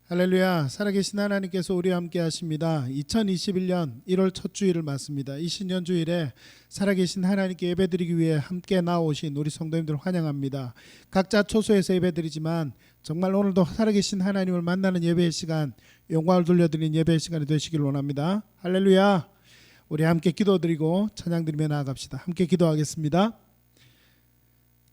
할렐루야. 살아계신 하나님께서 우리와 함께 하십니다. 2021년 1월 첫 주일을 맞습니다. 이 신년 주일에 살아계신 하나님께 예배드리기 위해 함께 나오신 우리 성도님들 환영합니다. 각자 초소에서 예배드리지만 정말 오늘도 살아계신 하나님을 만나는 예배의 시간, 영광을 돌려드리는 예배의 시간이 되시길 원합니다. 할렐루야. 우리 함께 기도드리고 찬양드리며 나아갑시다. 함께 기도하겠습니다.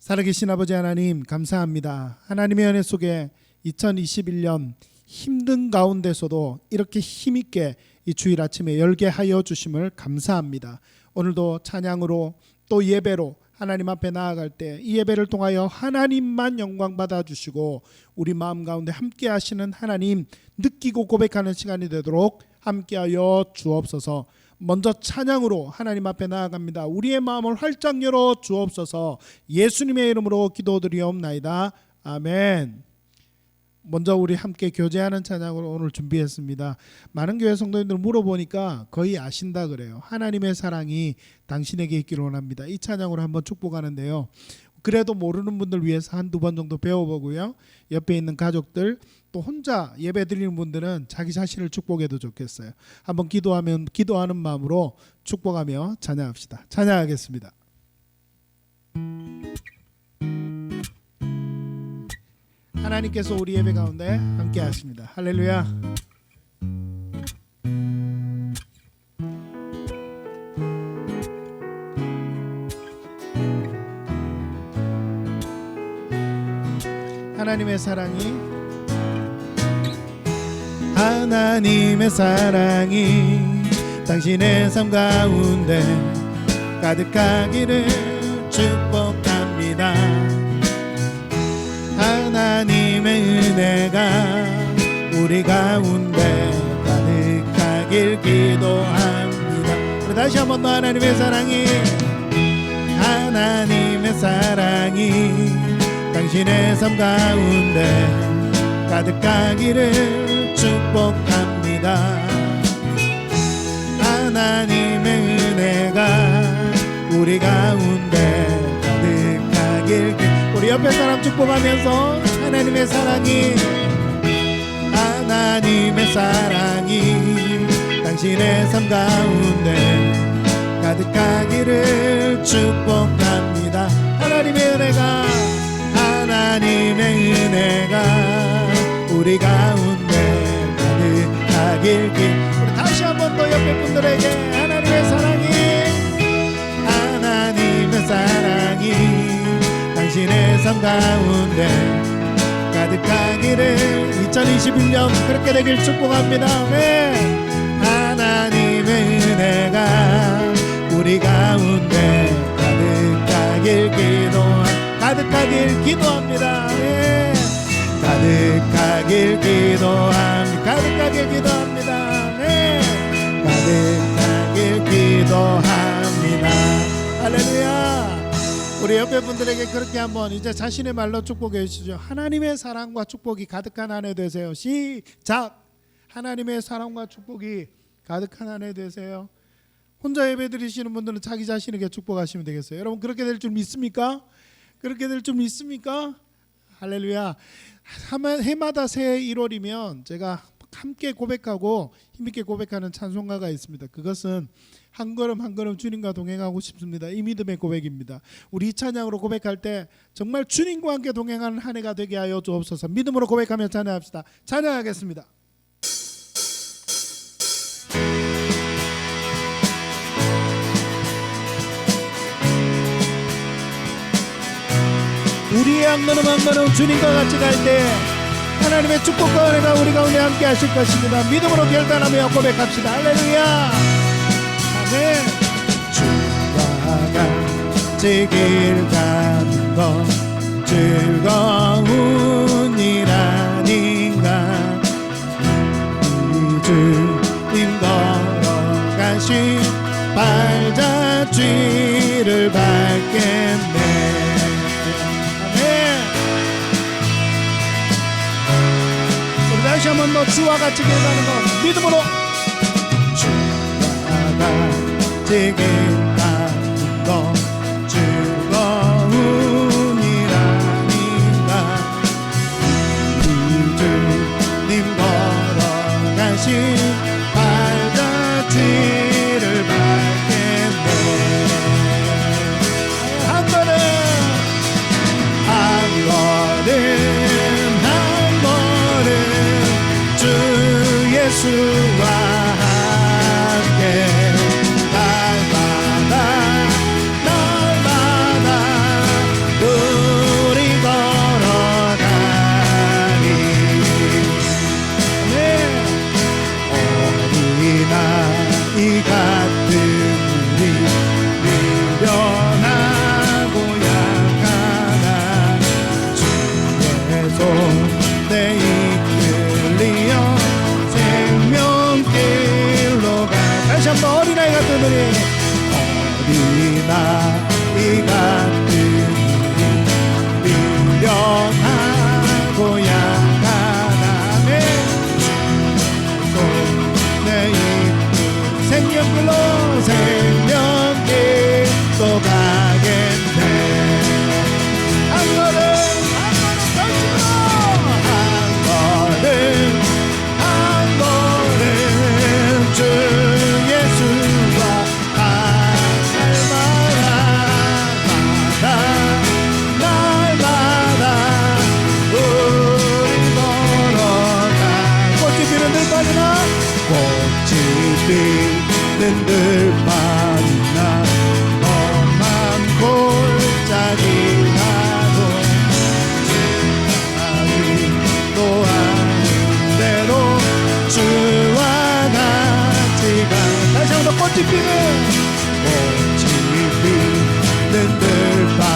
살아계신 아버지 하나님 감사합니다. 하나님의 은혜 속에 2021년 힘든 가운데서도 이렇게 힘있게 이 주일 아침에 열게 하여 주심을 감사합니다. 오늘도 찬양으로 또 예배로 하나님 앞에 나아갈 때 이 예배를 통하여 하나님만 영광 받아주시고 우리 마음 가운데 함께 하시는 하나님 느끼고 고백하는 시간이 되도록 함께하여 주옵소서. 먼저 찬양으로 하나님 앞에 나아갑니다. 우리의 마음을 활짝 열어 주옵소서. 예수님의 이름으로 기도드리옵나이다. 아멘. 먼저 우리 함께 교제하는 찬양으로 오늘 준비했습니다. 많은 교회 성도님들 물어보니까 거의 아신다 그래요. 하나님의 사랑이 당신에게 있기를 원합니다. 이 찬양으로 한번 축복하는데요. 그래도 모르는 분들 위해서 한두 번 정도 배워보고요. 옆에 있는 가족들 또 혼자 예배 드리는 분들은 자기 자신을 축복해도 좋겠어요. 한번 기도하는 마음으로 축복하며 찬양합시다. 찬양하겠습니다. 하나님께서 우리 예배 가운데 함께 하십니다. 할렐루야. 하나님의 사랑이 당신의 삶 가운데 가득하기를 축복합니다. 하나님의 은혜가 우리 가운데 가득하길 기도합니다. 우리 다시 한번 더 하나님의 사랑이 당신의 삶 가운데 가득하기를 축복합니다. 하나님의 은혜가 우리 가운데 가득하길 우리 옆에 사람 축복하면서 하나님의 사랑이 당신의 삶 가운데 가득하기를 축복합니다. 하나님의 은혜가 우리 가운데 가득하길 우리 다시 한번 더 옆에 분들에게 하나님의 사랑이 당신의 삶 가운데 가득하기를 2021년 그렇게 되길 축복합니다. 하나님의 은혜가 우리 가운데 가득하길 기도합니다. 가득하길 기도합니다. 할렐루야. 우리 옆에 분들에게 그렇게 한번 이제 자신의 말로 축복해 주시죠. 하나님의 사랑과 축복이 가득한 한 해 되세요. 시작. 하나님의 사랑과 축복이 가득한 한 해 되세요. 혼자 예배 드리시는 분들은 자기 자신에게 축복하시면 되겠어요. 여러분 그렇게 될 줄 믿습니까? 할렐루야. 해마다 새해 1월이면 제가 함께 고백하고 힘있게 고백하는 찬송가가 있습니다. 그것은 한 걸음 한 걸음 주님과 동행하고 싶습니다. 이 믿음의 고백입니다. 우리 이 찬양으로 고백할 때 정말 주님과 함께 동행하는 한 해가 되게 하여 주옵소서. 믿음으로 고백하며 찬양합시다. 찬양하겠습니다. 우리의 한 걸음 한 걸음 주님과 같이 갈 때 하나님의 축복과 은혜가 우리 가운데 함께 하실 것입니다. 믿음으로 결단하며 고백합시다. 할렐루야. 아멘. 주와 같이 길 가는 건 즐거운 일 아닌가. 이 주님 걸어가신 발자취를 밟겠네. 다시 한번 더 주와 같이 길 가는 것 믿음으로 주와 같이 길 가는 것 즐거운 일 아닌가. 이 주님 것 예수와 함께 날마다 우리 걸어가리. 어린아이 같은 우리 미련하고 약하나 주의 손에 이끌리어 생명길로 가. 다시 한번 어린아이 같은 우리 어린아이 같은 우리 미련하고 약하나 내 손에 이끌 생명길로 생명길로 가겠네. 한 걸음 한 걸음 주 예수와 날마다 우리 걸어가. 꽃이 피는 들판이나 꽃이 피는 들판이나 험한 골짜기 나도 또 아는 대로 주와 같이 가. 다시 한번 꽃이 피는 들판이나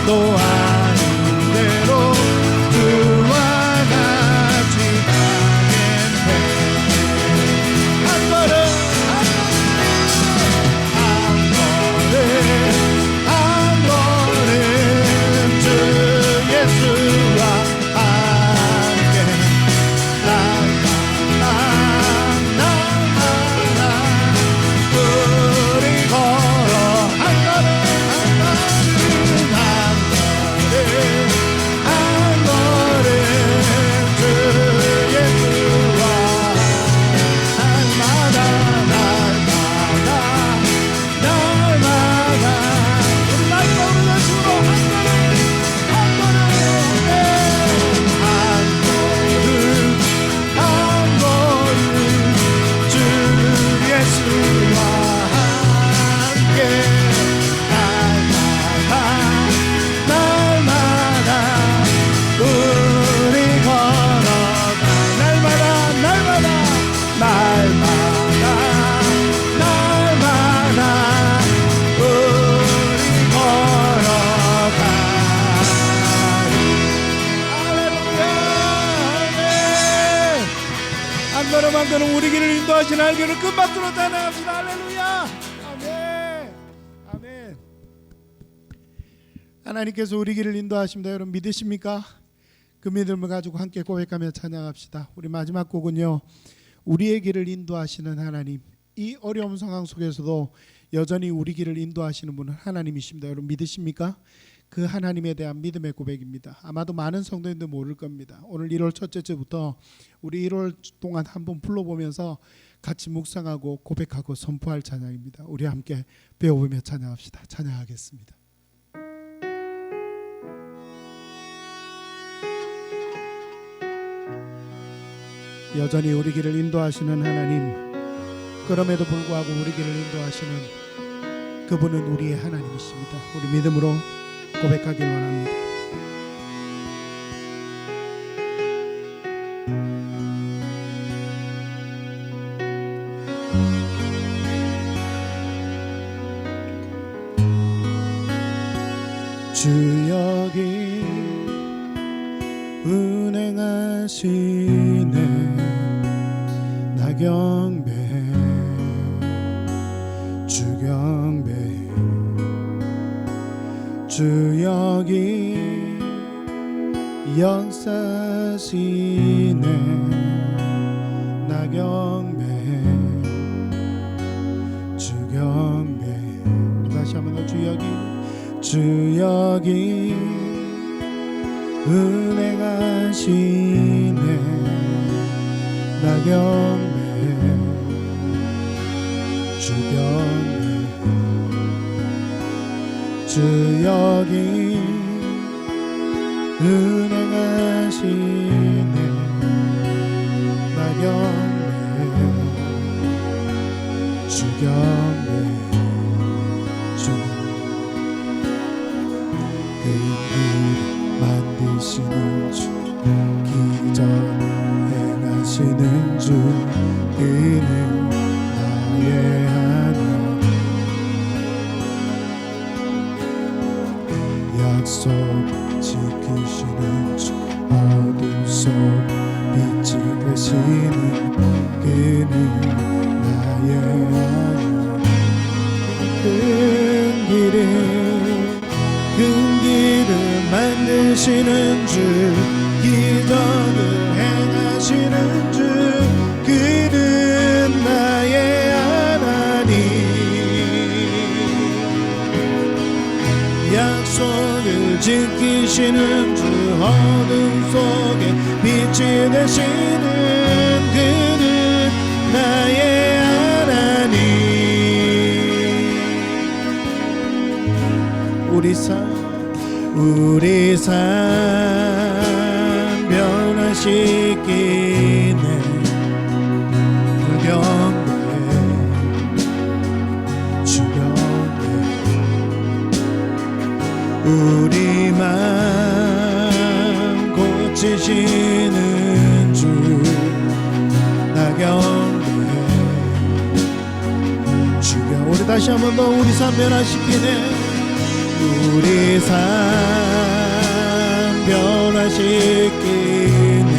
또 아는 대로 주와 같이 가겠네. 한 걸음 한 걸음 주 예수와 함께 날마다 우리 걸어 한 걸음 만드는 우리 길을 인도하신 알기를 끝박수로 찬양합시다. 할렐루야. 아멘. 아멘. 하나님께서 우리 길을 인도하십니다. 여러분 믿으십니까? 그 믿음을 가지고 함께 고백하며 찬양합시다. 우리 마지막 곡은요, 우리의 길을 인도하시는 하나님. 이 어려운 상황 속에서도 여전히 우리 길을 인도하시는 분은 하나님이십니다. 여러분 믿으십니까? 그 하나님에 대한 믿음의 고백입니다. 아마도 많은 성도님들 모를 겁니다. 오늘 1월 첫째 주부터 우리 1월 동안 한번 불러보면서 같이 묵상하고 고백하고 선포할 찬양입니다. 우리 함께 배워보며 찬양합시다. 찬양하겠습니다. 여전히 우리 길을 인도하시는 하나님, 그럼에도 불구하고 우리 길을 인도하시는 그분은 우리의 하나님이십니다. 우리 믿음으로 고백하길 원합니다. 주 여기 운행하시네. 나 경배 주 경배. 주 여기 역사시네. 나 경배 주 경배. 다시 한번 더. 주 여기 주 여기 은행하시네. 나 경배 주 경배 주 여기 은행하시네 나 경배 주 경배 주님 그 만드시는 주 기적 행하시는 주 그는 나의 하나님 약속 지키시는 주 어둠 속 빛이 되시는 그는 나의 하나님 큰 길을 만드시는 주 기적을 행하시는 주 그는 나의 하나님 약속을 지키시는 주 어둠 속에 빛이 되시는 그는 나의 하나님 우리 삶 변화시키네 그 경배 주 경배 우리 맘 고치시는 주 나 경배 주 경배 우리 다시 한 번 더 우리 삶 변화시키네 우리 삶 변화시키네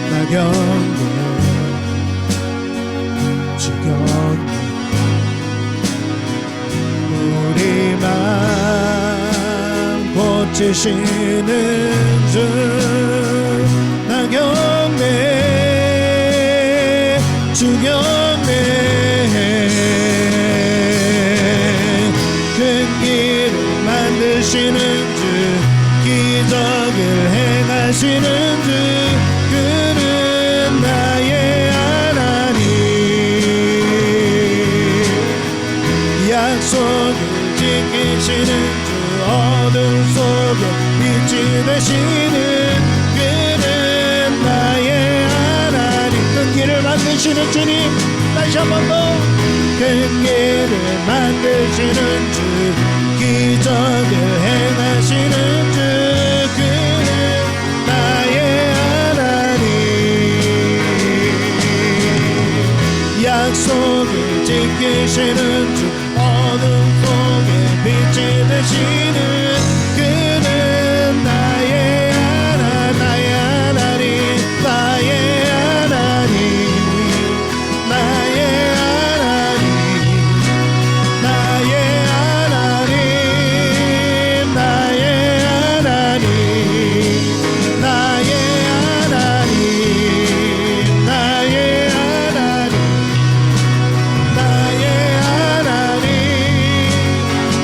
나 경배 주 경배 우리 맘 고치시는 주 나 경배 주 경배 만드시는 주 기적을 행하시는 주 그는 나의 하나님 약속을 지키시는 주 어둠 속에 빛이 되시는 그는 나의 하나님 큰 길을 만드시는 주님 다시 한 번 더 큰 길을 만드시는 주 기적을 행하시는 주 그는 나의 하나님 약속을 지키시는 주 어둠 속에 빛이 되시는 그는 나의 하나님 나의 하나님 나의 하나님 나의 하나님 나의 하나님 나의 하나님 나의 하나님 나의 하나님 나의 하나님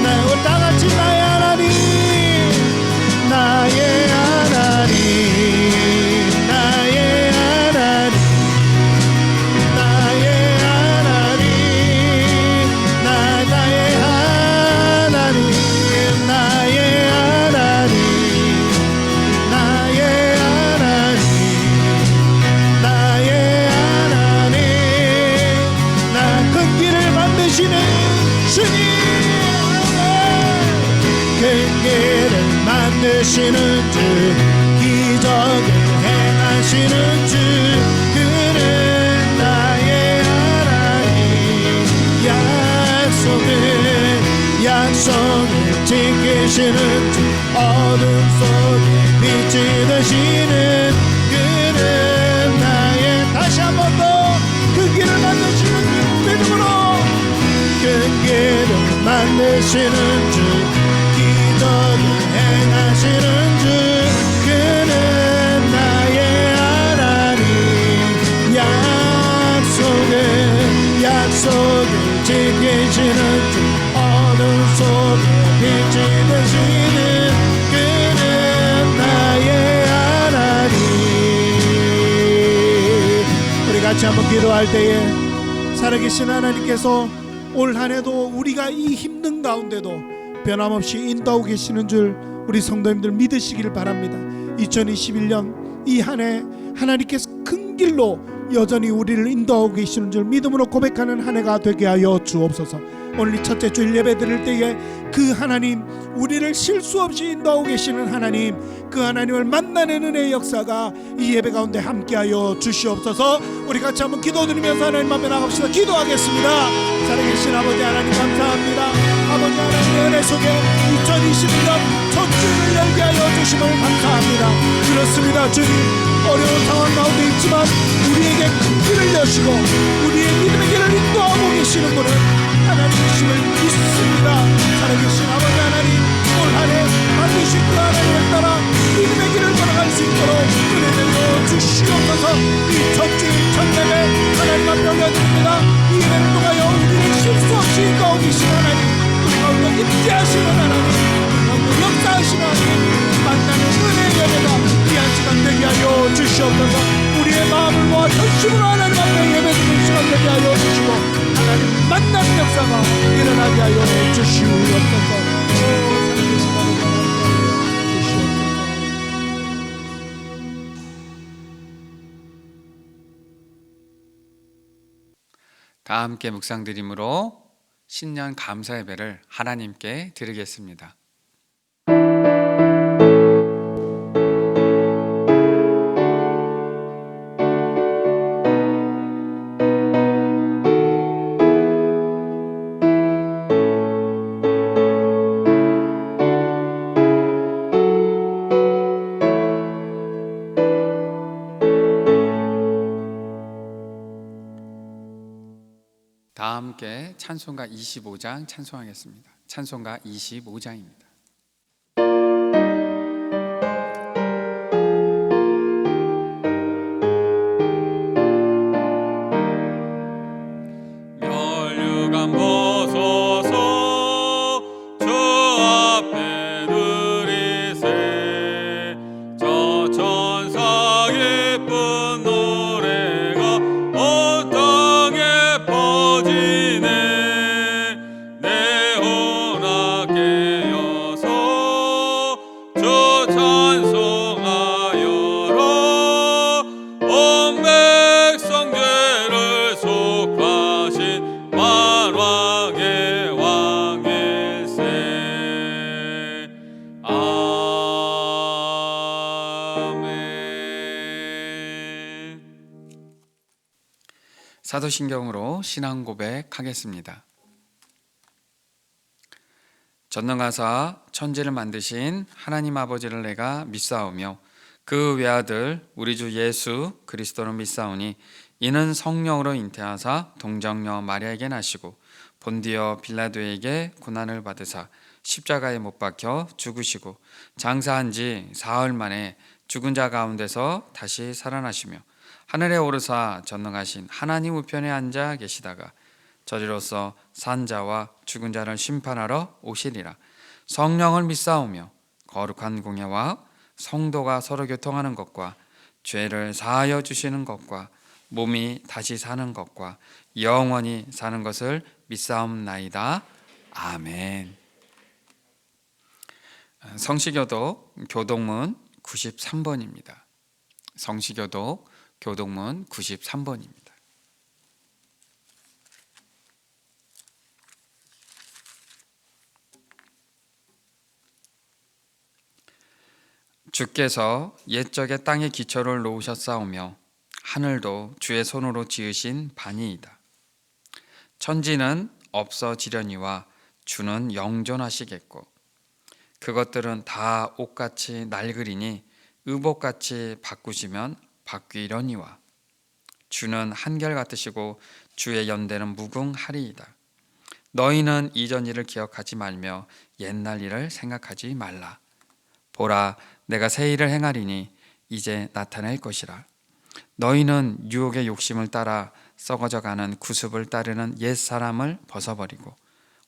나 우리 다같이 나의 하나님 나의 하나님 나의 하나님 나의 하나님 나의 하나님 나의 하나님 나의 하나님 나의 하나님 나 큰 길을 만드시는 주님 큰 길을 만드시는 주 기적을 행하시는 주 그는 나의 하나님 약속을 지키시는 주 어둠 속에 빛이 되시는 그는 나의 다시 한 번 더 그 길을 만드시는 주 믿음으로 그 길을 만드시는 주 기적을 행하시는 주 그는 나의 하나님 약속을 지키시는 주 어둠 속에 빛이 되시는 그는 나의 하나님 우리 같이 한번 기도할 때에 살아계신 하나님께서 올 한해도 우리가 이 힘든 가운데도 변함없이 인도하고 계시는 줄 우리 성도님들 믿으시길 바랍니다. 2021년 이 한 해 하나님께서 큰 길로 여전히 우리를 인도하고 계시는 줄 믿음으로 고백하는 한 해가 되게 하여 주옵소서. 오늘 이 첫째 주일 예배 드릴 때에 그 하나님, 우리를 실수 없이 인도하고 계시는 하나님, 그 하나님을 만나는 은혜의 역사가 이 예배 가운데 함께하여 주시옵소서. 우리 같이 한번 기도드리면서 하나님 앞에 나갑시다. 기도하겠습니다. 살아계신 아버지 하나님 감사합니다. 아버지 하나님의 은혜 속에 2021년 첫 주일을 열게 하여 주심을 감사합니다. 그렇습니다. 주님, 어려운 상황 가운데 있지만 우리에게 큰 길을 여시고 우리의 믿음의 길을 인도하고 계시는 분은 하나님이심을 믿습니다. 살아계신 아버지 하나님, 올 한 해 반드시 그 하나님을 따라 믿음의 길을 걸어갈 수 있도록 은혜 내려 주시옵소서. 이 첫 주일 첫 예배 하나님 앞에 올려드립니다. 이 예배를 통하여 우리를 실수 없이 인도하고 계신 하나님, 우리 가운데 임재하시는 하나님, 우리 가운데 역사하시는 하나님, 만나는 은혜의 예배가 귀한 시간 되게 하여 주시옵소서. 우리의 마음을 모아 전심으로 하나님 앞에 예배드리는 시간 되게 하여 주시고 하나님 만나는 역사가 일어나게 하여 주시옵소서. 살아계신 아버지 하나님 주시옵소서. 다 함께 묵상드림으로 신년 감사 예배를 하나님께 드리겠습니다. 다 함께 찬송가 25장 찬송하겠습니다. 찬송가 25장입니다. 면류관 벗어서 주 앞에 누리세. 저 천사 기쁜 노래가 온 땅에 퍼지네. 내 혼악 깨어서 주 찬송하여라. 온 백성 죄를 속하신 만왕의 왕일세. 아멘. 사도신경으로 신앙 고백하겠습니다. 전능하사 천지를 만드신 하나님 아버지를 내가 믿사오며 그 외아들 우리 주 예수 그리스도를 믿사오니 이는 성령으로 잉태하사 동정녀 마리아에게 나시고 본디어 빌라도에게 고난을 받으사 십자가에 못 박혀 죽으시고 장사한 지 사흘 만에 죽은 자 가운데서 다시 살아나시며 하늘에 오르사 전능하신 하나님 우편에 앉아 계시다가 저리로서 산자와 죽은 자를 심판하러 오시리라. 성령을 믿사오며 거룩한 공예와 성도가 서로 교통하는 것과 죄를 사하여 주시는 것과 몸이 다시 사는 것과 영원히 사는 것을 믿사옵나이다. 아멘. 성시교독 교독문 93번입니다. 성시교독 교독문 93번입니다. 주께서 옛적에 땅에 기초를 놓으셨사오며 하늘도 주의 손으로 지으신 반이이다. 천지는 없어지려니와 주는 영존하시겠고 그것들은 다 옷같이 낡으리니 의복같이 바꾸시면 바뀌려니와 주는 한결같으시고 주의 연대는 무궁하리이다. 너희는 이전 일을 기억하지 말며 옛날 일을 생각하지 말라. 보라, 내가 새 일을 행하리니 이제 나타낼 것이라. 너희는 유혹의 욕심을 따라 썩어져가는 구습을 따르는 옛사람을 벗어버리고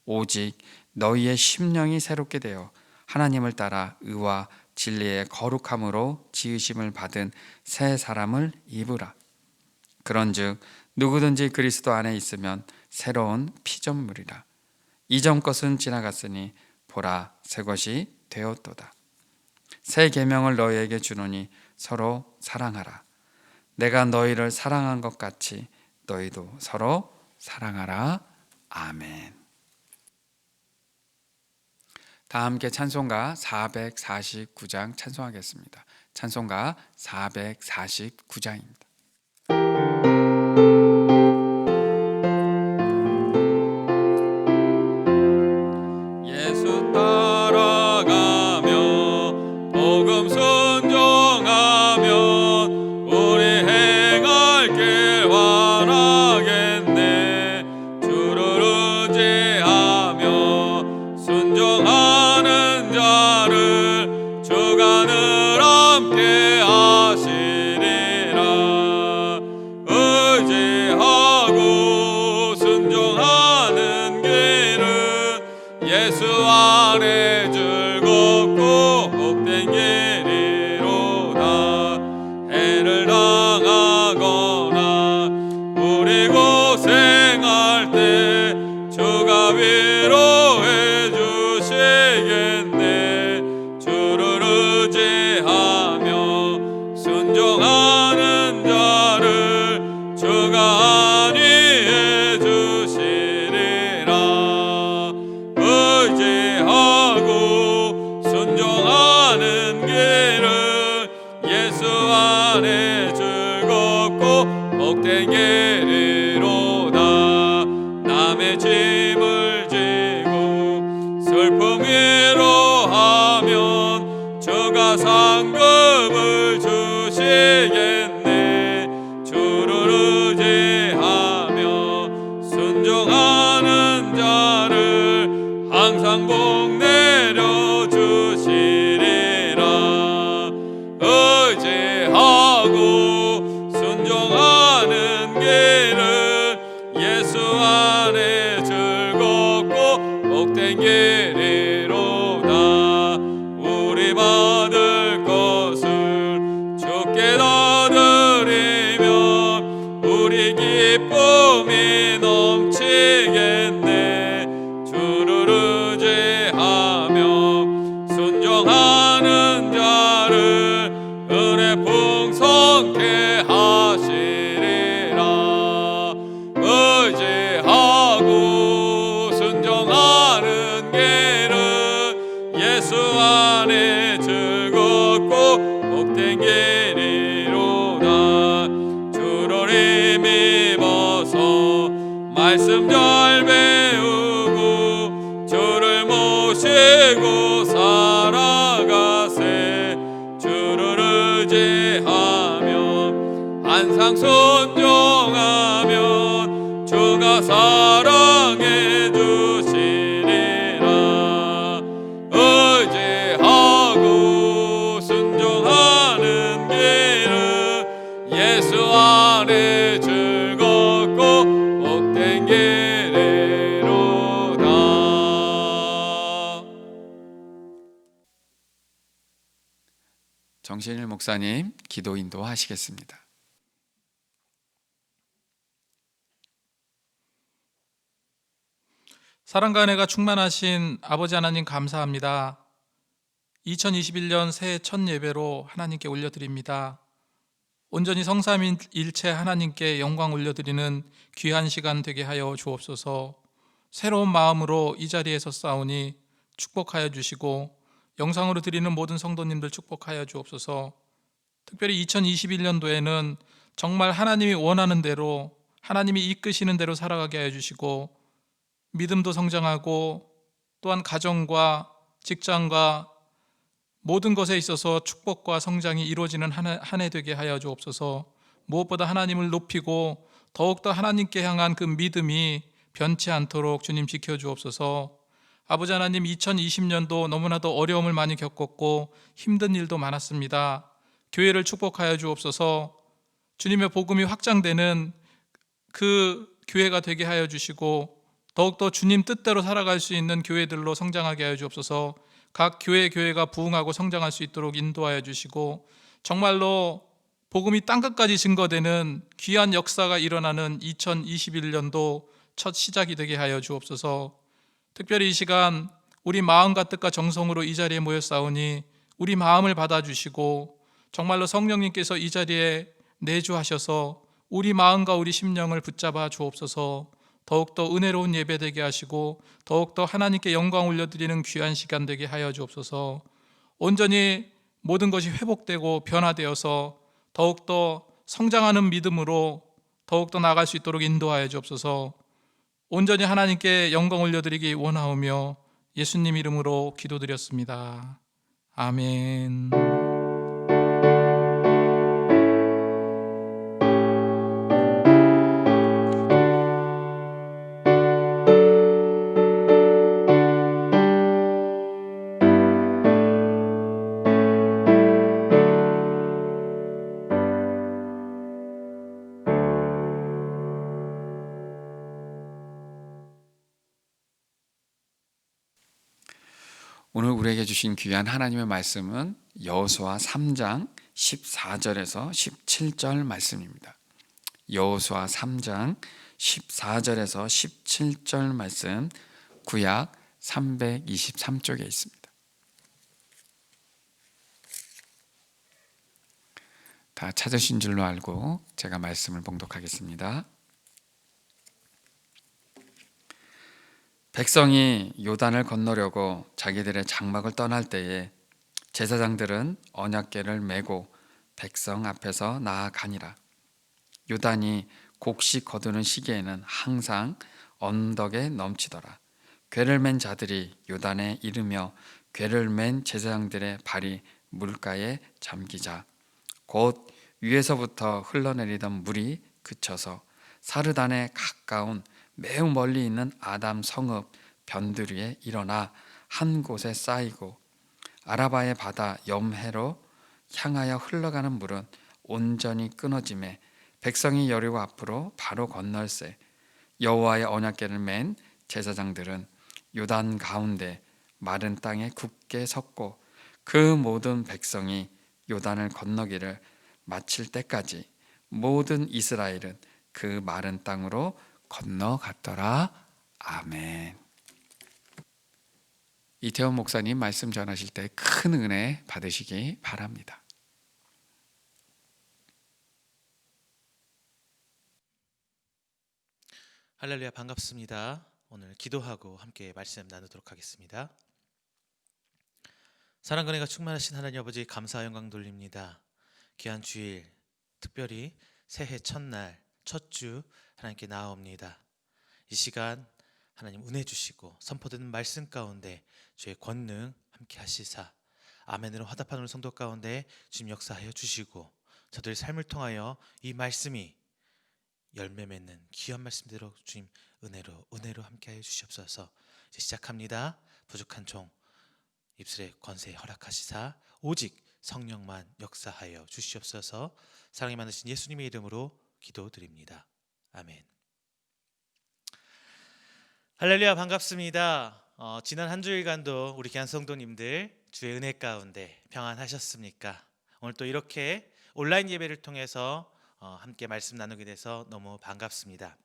오직 너희의 심령이 새롭게 되어 하나님을 따라 의와 진리의 거룩함으로 지으심을 받은 새 사람을 입으라. 그런즉 누구든지 그리스도 안에 있으면 새로운 피조물이라. 이전 것은 지나갔으니 보라 새 것이 되었도다. 새 계명을 너희에게 주노니 서로 사랑하라. 내가 너희를 사랑한 것 같이 너희도 서로 사랑하라. 아멘. 다 함께 찬송가 449장 찬송하겠습니다. 찬송가 449장입니다. 예수 따라가며 복음 순종하면 우리 행할 길 원하겠네. 주를 의지하며 순종하는 자를 주가 늘 함께 하시리라. 의지하고 순종하는 길은 예수 안에 즐겁고 복된 길이로다. 해를 당하거나 우리 고생할 때 주가 위로해 주시겠네. 주를 의지하며 순종하는 자를 주가 안위해 주시리라. 의지하고 순종하는 길은 예수 안에 즐겁고 복된 길이로다. 남의 짐을 지고 슬픔 위로하면 주가 상급을 주시겠네. 주를 의지하며 순종하는 자를 항상 복 내려 주시리라. 의지하고 순종하는 길은 예수 안에 즐겁고 복된 길이로다. 우리 받을 것을 주께 다 드리면 우리 기쁨이 넘치겠네. 주를 의지하며 순종하는 자를 은혜 풍성케 하시리라. 의지하고 순종하는 길은 예수 안에 즐겁고 복된 길이로다. 주를 힘입어서 말씀 잘 배우고 주를 모시고 살아가세. 주를 의지하면 항상 순종하면 주가 사랑해 주시리라. 의지하고 순종하는 길은 예수 안에 즐겁고 복된 길이로다. 정신일 목사님 기도 인도하시겠습니다. 사랑과 은혜가 충만하신 아버지 하나님 감사합니다. 2021년 새해 첫 예배로 하나님께 올려드립니다. 온전히 성삼일체 하나님께 영광 올려드리는 귀한 시간 되게 하여 주옵소서. 새로운 마음으로 이 자리에서 싸우니 축복하여 주시고 영상으로 드리는 모든 성도님들 축복하여 주옵소서. 특별히 2021년도에는 정말 하나님이 원하는 대로 하나님이 이끄시는 대로 살아가게 하여 주시고 믿음도 성장하고 또한 가정과 직장과 모든 것에 있어서 축복과 성장이 이루어지는 한 해 되게 하여 주옵소서. 무엇보다 하나님을 높이고 더욱더 하나님께 향한 그 믿음이 변치 않도록 주님 지켜주옵소서. 아버지 하나님, 2020년도 너무나도 어려움을 많이 겪었고 힘든 일도 많았습니다. 교회를 축복하여 주옵소서. 주님의 복음이 확장되는 그 교회가 되게 하여 주시고 더욱더 주님 뜻대로 살아갈 수 있는 교회들로 성장하게 하여 주옵소서. 각 교회가 부흥하고 성장할 수 있도록 인도하여 주시고 정말로 복음이 땅끝까지 증거되는 귀한 역사가 일어나는 2021년도 첫 시작이 되게 하여 주옵소서. 특별히 이 시간 우리 마음과 뜻과 정성으로 이 자리에 모였사오니 우리 마음을 받아주시고 정말로 성령님께서 이 자리에 내주하셔서 우리 마음과 우리 심령을 붙잡아 주옵소서. 더욱더 은혜로운 예배 되게 하시고 더욱더 하나님께 영광 올려드리는 귀한 시간 되게 하여 주옵소서. 온전히 모든 것이 회복되고 변화되어서 더욱더 성장하는 믿음으로 더욱더 나아갈 수 있도록 인도하여 주옵소서. 온전히 하나님께 영광 올려드리기 원하오며 예수님 이름으로 기도드렸습니다. 아멘. 오늘 우리에게 주신 귀한 하나님의 말씀은 여호수아 3장 14절에서 17절 말씀입니다. 여호수아 3장 14절에서 17절 말씀, 구약 323쪽에 있습니다. 다 찾으신 줄로 알고 제가 말씀을 봉독하겠습니다. 백성이 요단을 건너려고 자기들의 장막을 떠날 때에 제사장들은 언약궤를 메고 백성 앞에서 나아가니라. 요단이 곡식 거두는 시기에는 항상 언덕에 넘치더라. 궤를 맨 자들이 요단에 이르며 궤를 맨 제사장들의 발이 물가에 잠기자 곧 위에서부터 흘러내리던 물이 그쳐서 사르단에 가까운 매우 멀리 있는 아담 성읍 변두리에 일어나 한 곳에 쌓이고 아라바의 바다 염해로 향하여 흘러가는 물은 온전히 끊어짐에 백성이 여리고 앞으로 바로 건널세. 여호와의 언약궤를 맨 제사장들은 요단 가운데 마른 땅에 굳게 섰고 그 모든 백성이 요단을 건너기를 마칠 때까지 모든 이스라엘은 그 마른 땅으로 건너갔더라. 아멘. 이태원 목사님 말씀 전하실 때 큰 은혜 받으시기 바랍니다. 할렐루야, 반갑습니다. 오늘 기도하고 함께 말씀 나누도록 하겠습니다. 사랑과 은혜가 충만하신 하나님 아버지, 감사 영광 돌립니다. 귀한 주일, 특별히 새해 첫날 첫 주 하나님께 나아옵니다. 이 시간 하나님 은혜 주시고 선포되는 말씀 가운데 주의 권능 함께 하시사 아멘으로 화답하는 성도 가운데 주님 역사하여 주시고 저들의 삶을 통하여 이 말씀이 열매 맺는 귀한 말씀대로 주님 은혜로 함께하여 주시옵소서. 이제 시작합니다. 부족한 종 입술의 권세 허락하시사 오직 성령만 역사하여 주시옵소서. 사랑이 많으신 예수님의 이름으로 기도드립니다. 아멘. 할렐루야, 반갑습니다. 지난 한 주일간도 우리 귀한 성도님들 주의 은혜 가운데 평안하셨습니까? 오늘 또 이렇게 온라인 예배를 통해서 함께 말씀 나누게 돼서 너무 반갑습니다.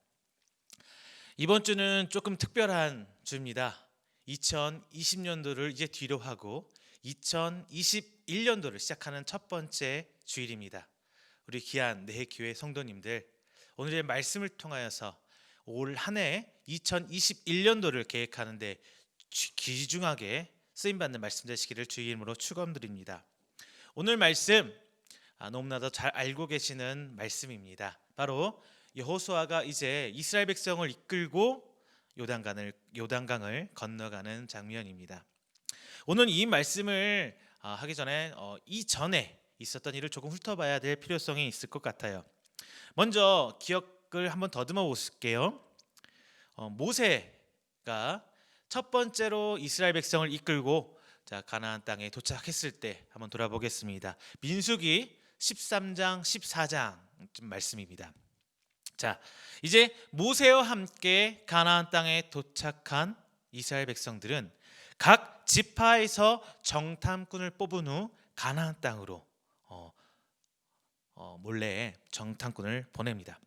이번 주는 조금 특별한 주입니다. 2020년도를 이제 뒤로 하고 2021년도를 시작하는 첫 번째 주일입니다. 우리 귀한 내 교회 성도님들, 오늘의 말씀을 통하여서 올 한 해 2021년도를 계획하는데 귀중하게 쓰임받는 말씀 되시기를 주의 이름으로 축원드립니다. 오늘 말씀 너무나도 잘 알고 계시는 말씀입니다. 바로 여호수아가 이제 이스라엘 백성을 이끌고 요단강을 건너가는 장면입니다. 오늘 이 말씀을 하기 전에 이전에 있었던 일을 조금 훑어봐야 될 필요성이 있을 것 같아요. 먼저 기억을 한번 더듬어 보실게요. 모세가 첫 번째로 이스라엘 백성을 이끌고 가나안 땅에 도착했을 때 한번 돌아보겠습니다. 민수기 13장 14장쯤 말씀입니다. 자, 이제 모세와 함께 가나안 땅에 도착한 이스라엘 백성들은 각 지파에서 정탐꾼을 뽑은 후 가나안 땅으로 몰래 정탐꾼을 보냅니다.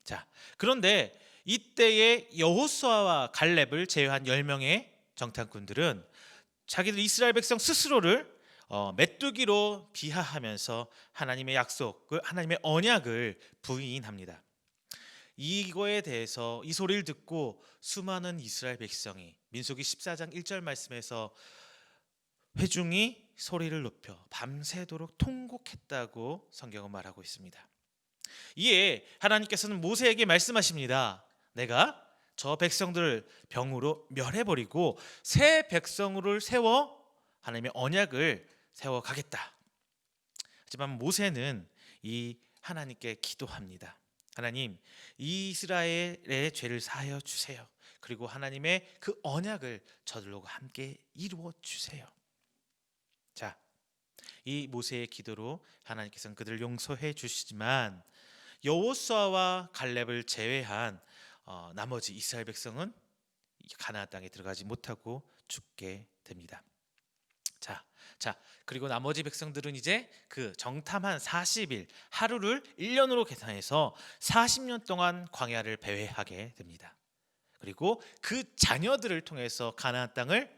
자, 그런데 이때에 여호수아와 갈렙을 제외한 10명의 정탐꾼들은 자기들 이스라엘 백성 스스로를 메뚜기로 비하하면서 하나님의 약속을, 하나님의 언약을 부인합니다. 이거에 대해서 이 소리를 듣고 수많은 이스라엘 백성이 민수기 14장 1절 말씀에서 회중이 소리를 높여 밤새도록 통곡했다고 성경은 말하고 있습니다. 이에 하나님께서는 모세에게 말씀하십니다. 내가 저 백성들을 병으로 멸해버리고 새 백성을 세워 하나님의 언약을 세워가겠다. 하지만 모세는 이 하나님께 기도합니다. 하나님, 이스라엘의 죄를 사하여 주세요. 그리고 하나님의 그 언약을 저들과 함께 이루어 주세요. 자, 이 모세의 기도로 하나님께서는 그들을 용서해 주시지만 여호수아와 갈렙을 제외한 나머지 이스라엘 백성은 가나안 땅에 들어가지 못하고 죽게 됩니다. 자, 그리고 나머지 백성들은 이제 그 정탐한 40일, 하루를 1년으로 계산해서 40년 동안 광야를 배회하게 됩니다. 그리고 그 자녀들을 통해서 가나안 땅을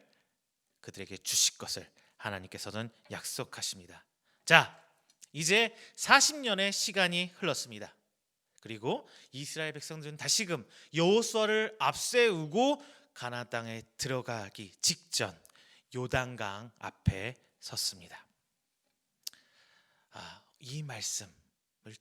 그들에게 주실 것을 하나님께서는 약속하십니다. 자, 이제 40년의 시간이 흘렀습니다. 그리고 이스라엘 백성들은 다시금 여호수아를 앞세우고 가나안 땅에 들어가기 직전 요단강 앞에 섰습니다. 이 말씀을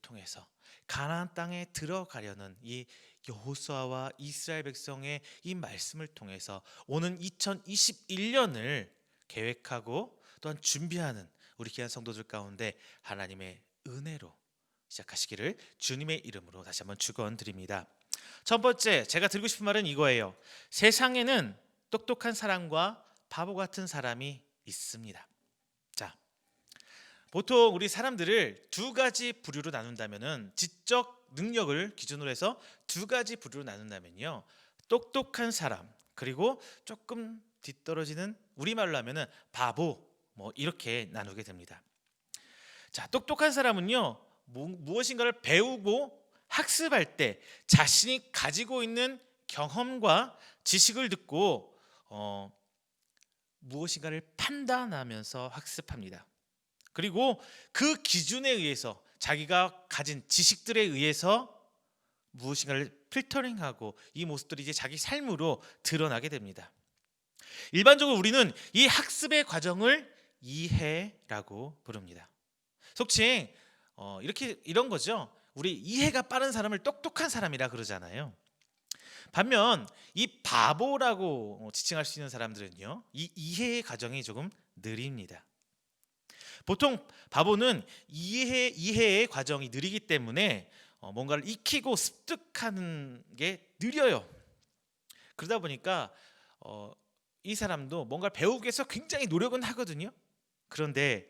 통해서 가나안 땅에 들어가려는 이 여호수아와 이스라엘 백성의 이 말씀을 통해서 오는 2021년을 계획하고 또한 준비하는 우리 귀한 성도들 가운데 하나님의 은혜로 시작하시기를 주님의 이름으로 다시 한번 축원드립니다. 첫 번째 제가 드리고 싶은 말은 이거예요. 세상에는 똑똑한 사람과 바보 같은 사람이 있습니다. 자, 보통 우리 사람들을 두 가지 부류로 나눈다면은 지적 능력을 기준으로 해서 두 가지 부류로 나눈다면요, 똑똑한 사람 그리고 조금 뒤떨어지는 우리말로 하면은 바보, 뭐 이렇게 나누게 됩니다. 자, 똑똑한 사람은요 무엇인가를 배우고 학습할 때 자신이 가지고 있는 경험과 지식을 듣고 무엇인가를 판단하면서 학습합니다. 그리고 그 기준에 의해서 자기가 가진 지식들에 의해서 무엇인가를 필터링하고 이 모습들이 이제 자기 삶으로 드러나게 됩니다. 일반적으로 우리는 이 학습의 과정을 이해라고 부릅니다. 속칭 이런 거죠. 우리 이해가 빠른 사람을 똑똑한 사람이라 그러잖아요. 반면 이 바보라고 지칭할 수 있는 사람들은요, 이 이해의 과정이 조금 느립니다. 보통 바보는 이해의 과정이 느리기 때문에 뭔가를 익히고 습득하는 게 느려요. 그러다 보니까 이 사람도 뭔가를 배우기 위해서 굉장히 노력은 하거든요. 그런데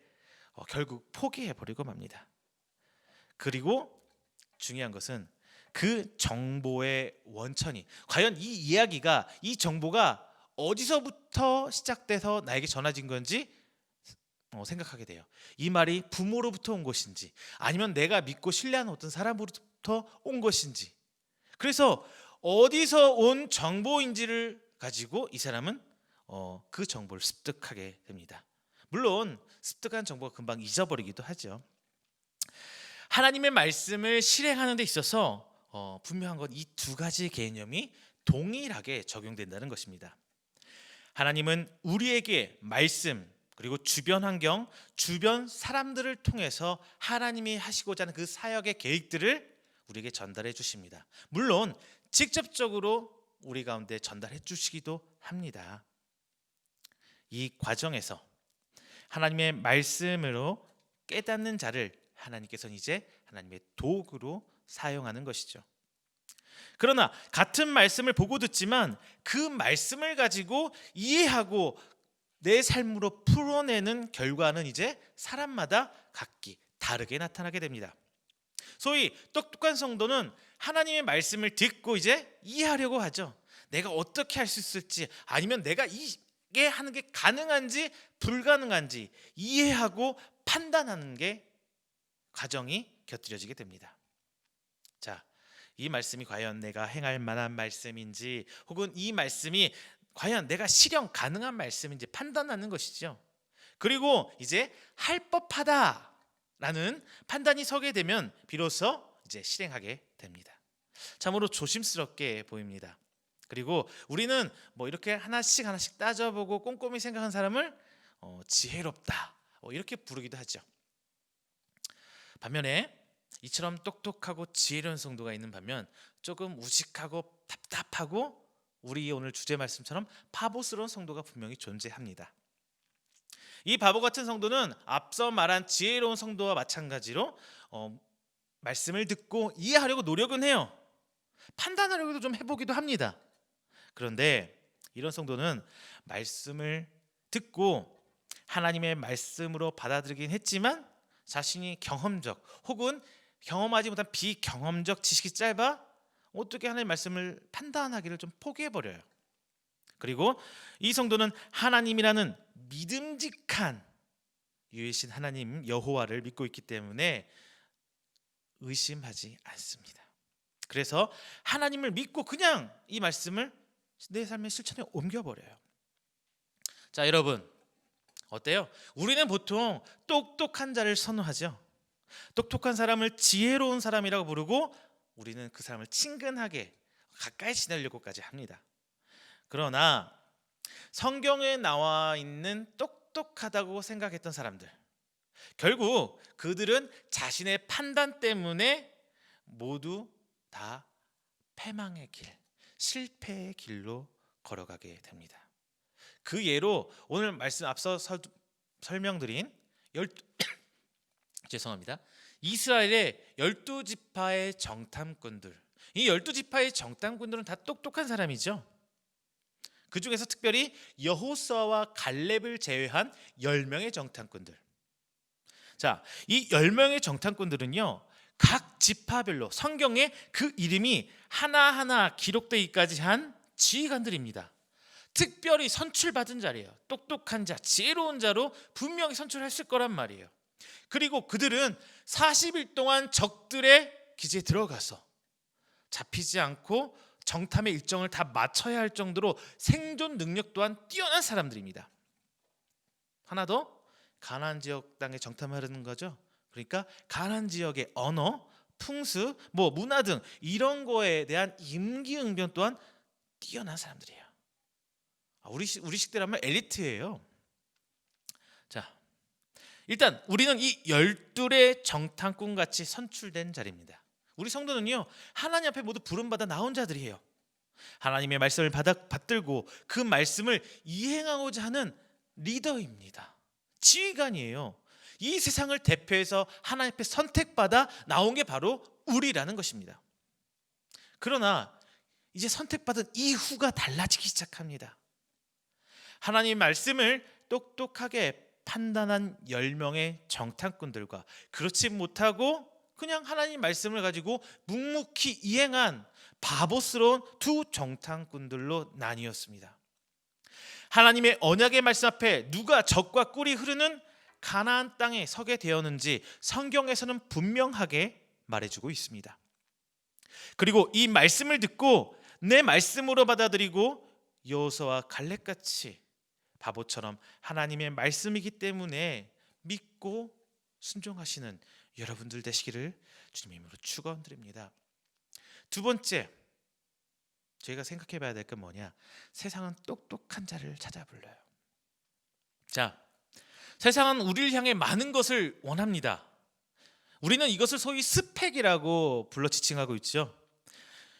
결국 포기해버리고 맙니다. 그리고 중요한 것은 그 정보의 원천이 과연 이 이야기가, 이 정보가 어디서부터 시작돼서 나에게 전해진 건지 생각하게 돼요. 이 말이 부모로부터 온 것인지 아니면 내가 믿고 신뢰하는 어떤 사람으로부터 온 것인지, 그래서 어디서 온 정보인지를 가지고 이 사람은 그 정보를 습득하게 됩니다. 물론 습득한 정보가 금방 잊어버리기도 하죠. 하나님의 말씀을 실행하는 데 있어서 분명한 건 이 두 가지 개념이 동일하게 적용된다는 것입니다. 하나님은 우리에게 말씀 그리고 주변 환경, 주변 사람들을 통해서 하나님이 하시고자 하는 그 사역의 계획들을 우리에게 전달해 주십니다. 물론 직접적으로 우리 가운데 전달해 주시기도 합니다. 이 과정에서 하나님의 말씀으로 깨닫는 자를 하나님께서는 이제 하나님의 도구로 사용하는 것이죠. 그러나 같은 말씀을 보고 듣지만 그 말씀을 가지고 이해하고 내 삶으로 풀어내는 결과는 이제 사람마다 각기 다르게 나타나게 됩니다. 소위 똑똑한 성도는 하나님의 말씀을 듣고 이제 이해하려고 하죠. 내가 어떻게 할 수 있을지, 아니면 내가 이게 하는 게 가능한지 불가능한지 이해하고 판단하는 게 과정이 곁들여지게 됩니다. 자, 이 말씀이 과연 내가 행할 만한 말씀인지, 혹은 이 말씀이 과연 내가 실현 가능한 말씀인지 판단하는 것이죠. 그리고 이제 할 법하다라는 판단이 서게 되면 비로소 이제 실행하게 됩니다. 참으로 조심스럽게 보입니다. 그리고 우리는 뭐 이렇게 하나씩 따져보고 꼼꼼히 생각한 사람을 지혜롭다 이렇게 부르기도 하죠. 반면에 이처럼 똑똑하고 지혜로운 성도가 있는 반면 조금 우직하고 답답하고 우리 오늘 주제 말씀처럼 바보스러운 성도가 분명히 존재합니다. 이 바보 같은 성도는 앞서 말한 지혜로운 성도와 마찬가지로 말씀을 듣고 이해하려고 노력은 해요. 판단하려고도 좀 해보기도 합니다. 그런데 이런 성도는 말씀을 듣고 하나님의 말씀으로 받아들이긴 했지만 자신이 경험적 혹은 경험하지 못한 비경험적 지식이 짧아 어떻게 하나님의 말씀을 판단하기를 좀 포기해버려요. 그리고 이 성도는 하나님이라는 믿음직한 유일신 하나님 여호와를 믿고 있기 때문에 의심하지 않습니다. 그래서 하나님을 믿고 그냥 이 말씀을 내 삶의 실천에 옮겨버려요. 자, 여러분 어때요? 우리는 보통 똑똑한 자를 선호하죠. 똑똑한 사람을 지혜로운 사람이라고 부르고 우리는 그 사람을 친근하게 가까이 지내려고까지 합니다. 그러나 성경에 나와 있는 똑똑하다고 생각했던 사람들, 결국 그들은 자신의 판단 때문에 모두 다 패망의 길, 실패의 길로 걸어가게 됩니다. 그 예로 오늘 말씀 앞서 설명드린 죄송합니다. 이스라엘의 12지파의 정탐꾼들, 이 12지파의 정탐꾼들은 다 똑똑한 사람이죠. 그 중에서 특별히 여호수아와 갈렙을 제외한 10명의 정탐꾼들. 자, 이 10명의 정탐꾼들은요, 각 지파별로 성경에 그 이름이 하나하나 기록되기까지 한 지휘관들입니다. 특별히 선출받은 자리예요. 똑똑한 자, 지혜로운 자로 분명히 선출했을 거란 말이에요. 그리고 그들은 40일 동안 적들의 기지에 들어가서 잡히지 않고 정탐의 일정을 다 맞춰야 할 정도로 생존 능력 또한 뛰어난 사람들입니다. 하나 더, 가나안 지역 땅에 정탐하려는 거죠. 그러니까 가나안 지역의 언어, 풍습, 문화 등 이런 거에 대한 임기응변 또한 뛰어난 사람들이에요. 우리 식대라면 엘리트예요. 자, 일단 우리는 이 12의 정탐꾼 같이 선출된 자리입니다. 우리 성도는요, 하나님 앞에 모두 부름받아 나온 자들이에요. 하나님의 말씀을 받들고 그 말씀을 이행하고자 하는 리더입니다. 지휘관이에요. 이 세상을 대표해서 하나님 앞에 선택받아 나온 게 바로 우리라는 것입니다. 그러나 이제 선택받은 이후가 달라지기 시작합니다. 하나님의 말씀을 똑똑하게 판단한 10명의 정탐꾼들과 그렇지 못하고 그냥 하나님 말씀을 가지고 묵묵히 이행한 바보스러운 두 정탐꾼들로 나뉘었습니다. 하나님의 언약의 말씀 앞에 누가 적과 꿀이 흐르는 가나안 땅에 서게 되었는지 성경에서는 분명하게 말해주고 있습니다. 그리고 이 말씀을 듣고 내 말씀으로 받아들이고 여호수아와 갈렙같이 바보처럼 하나님의 말씀이기 때문에 믿고 순종하시는 여러분들 되시기를 주님의 이름으로 축원드립니다. 두 번째, 저희가 생각해 봐야 될 건 뭐냐? 세상은 똑똑한 자를 찾아 불러요. 자, 세상은 우리를 향해 많은 것을 원합니다. 우리는 이것을 소위 스펙이라고 불러 지칭하고 있죠.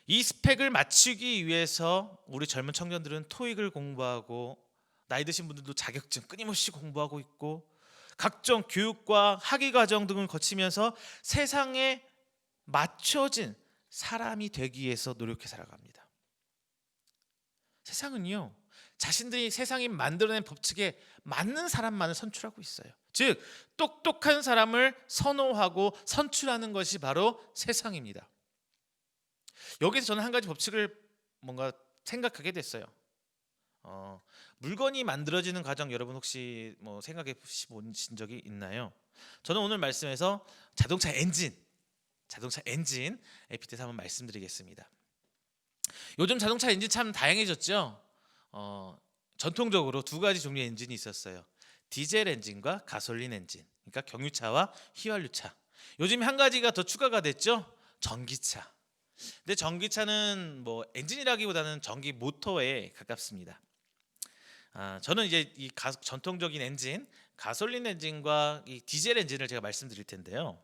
이 스펙을 맞추기 위해서 우리 젊은 청년들은 토익을 공부하고 나이 드신 분들도 자격증 끊임없이 공부하고 있고 각종 교육과 학위 과정 등을 거치면서 세상에 맞춰진 사람이 되기 위해서 노력해 살아갑니다. 세상은요, 자신들이 세상이 만들어낸 법칙에 맞는 사람만을 선출하고 있어요. 즉 똑똑한 사람을 선호하고 선출하는 것이 바로 세상입니다. 여기서 저는 한 가지 법칙을 뭔가 생각하게 됐어요. 물건이 만들어지는 과정 여러분 혹시 생각해 보신 적이 있나요? 저는 오늘 말씀에서 자동차 엔진에 빗대서 한번 말씀드리겠습니다. 요즘 자동차 엔진 참 다양해졌죠. 전통적으로 두 가지 종류의 엔진이 있었어요. 디젤 엔진과 가솔린 엔진. 그러니까 경유차와 휘발유차. 요즘 한 가지가 더 추가가 됐죠. 전기차. 근데 전기차는 뭐 엔진이라기보다는 전기 모터에 가깝습니다. 저는 이제 이 전통적인 엔진, 가솔린 엔진과 이 디젤 엔진을 제가 말씀드릴 텐데요.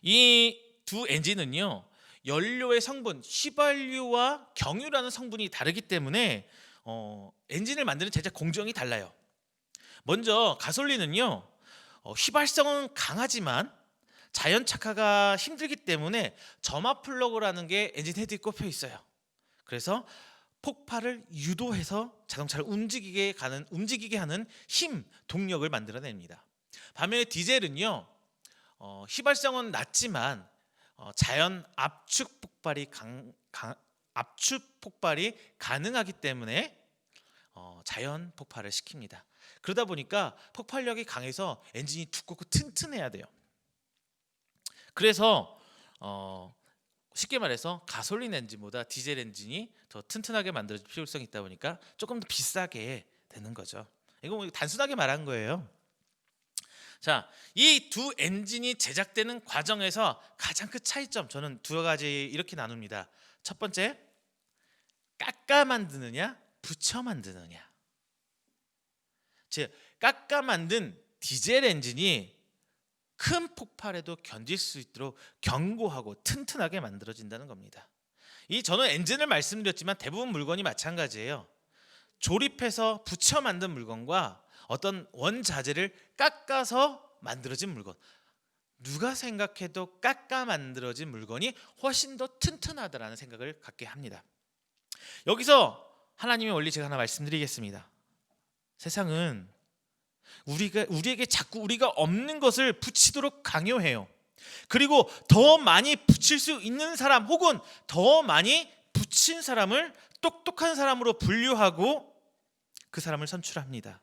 이 두 엔진은요, 연료의 성분, 휘발유와 경유라는 성분이 다르기 때문에 엔진을 만드는 제작 공정이 달라요. 먼저 가솔린은요, 휘발성은 강하지만 자연 착화가 힘들기 때문에 점화 플러그라는 게 엔진 헤드에 꼽혀 있어요. 그래서 폭발을 유도해서 자동차를 움직이게 하는 힘, 동력을 만들어냅니다. 반면에 디젤은요, 휘발성은 낮지만 자연 압축 폭발이 가능하기 때문에 자연 폭발을 시킵니다. 그러다 보니까 폭발력이 강해서 엔진이 두껍고 튼튼해야 돼요. 그래서 쉽게 말해서 가솔린 엔진보다 디젤 엔진이 더 튼튼하게 만들어질 필요성이 있다 보니까 조금 더 비싸게 되는 거죠. 이거 뭐 단순하게 말한 거예요. 자, 이 두 엔진이 제작되는 과정에서 가장 큰 차이점, 저는 두 가지 이렇게 나눕니다. 첫 번째, 깎아 만드느냐, 붙여 만드느냐. 즉, 깎아 만든 디젤 엔진이 큰 폭발에도 견딜 수 있도록 견고하고 튼튼하게 만들어진다는 겁니다. 저는 엔진을 말씀드렸지만 대부분 물건이 마찬가지예요. 조립해서 붙여 만든 물건과 어떤 원자재를 깎아서 만들어진 물건, 누가 생각해도 깎아 만들어진 물건이 훨씬 더 튼튼하다라는 생각을 갖게 합니다. 여기서 하나님의 원리 제가 하나 말씀드리겠습니다. 세상은 우리에게 자꾸 우리가 없는 것을 붙이도록 강요해요. 그리고 더 많이 붙일 수 있는 사람, 혹은 더 많이 붙인 사람을 똑똑한 사람으로 분류하고 그 사람을 선출합니다.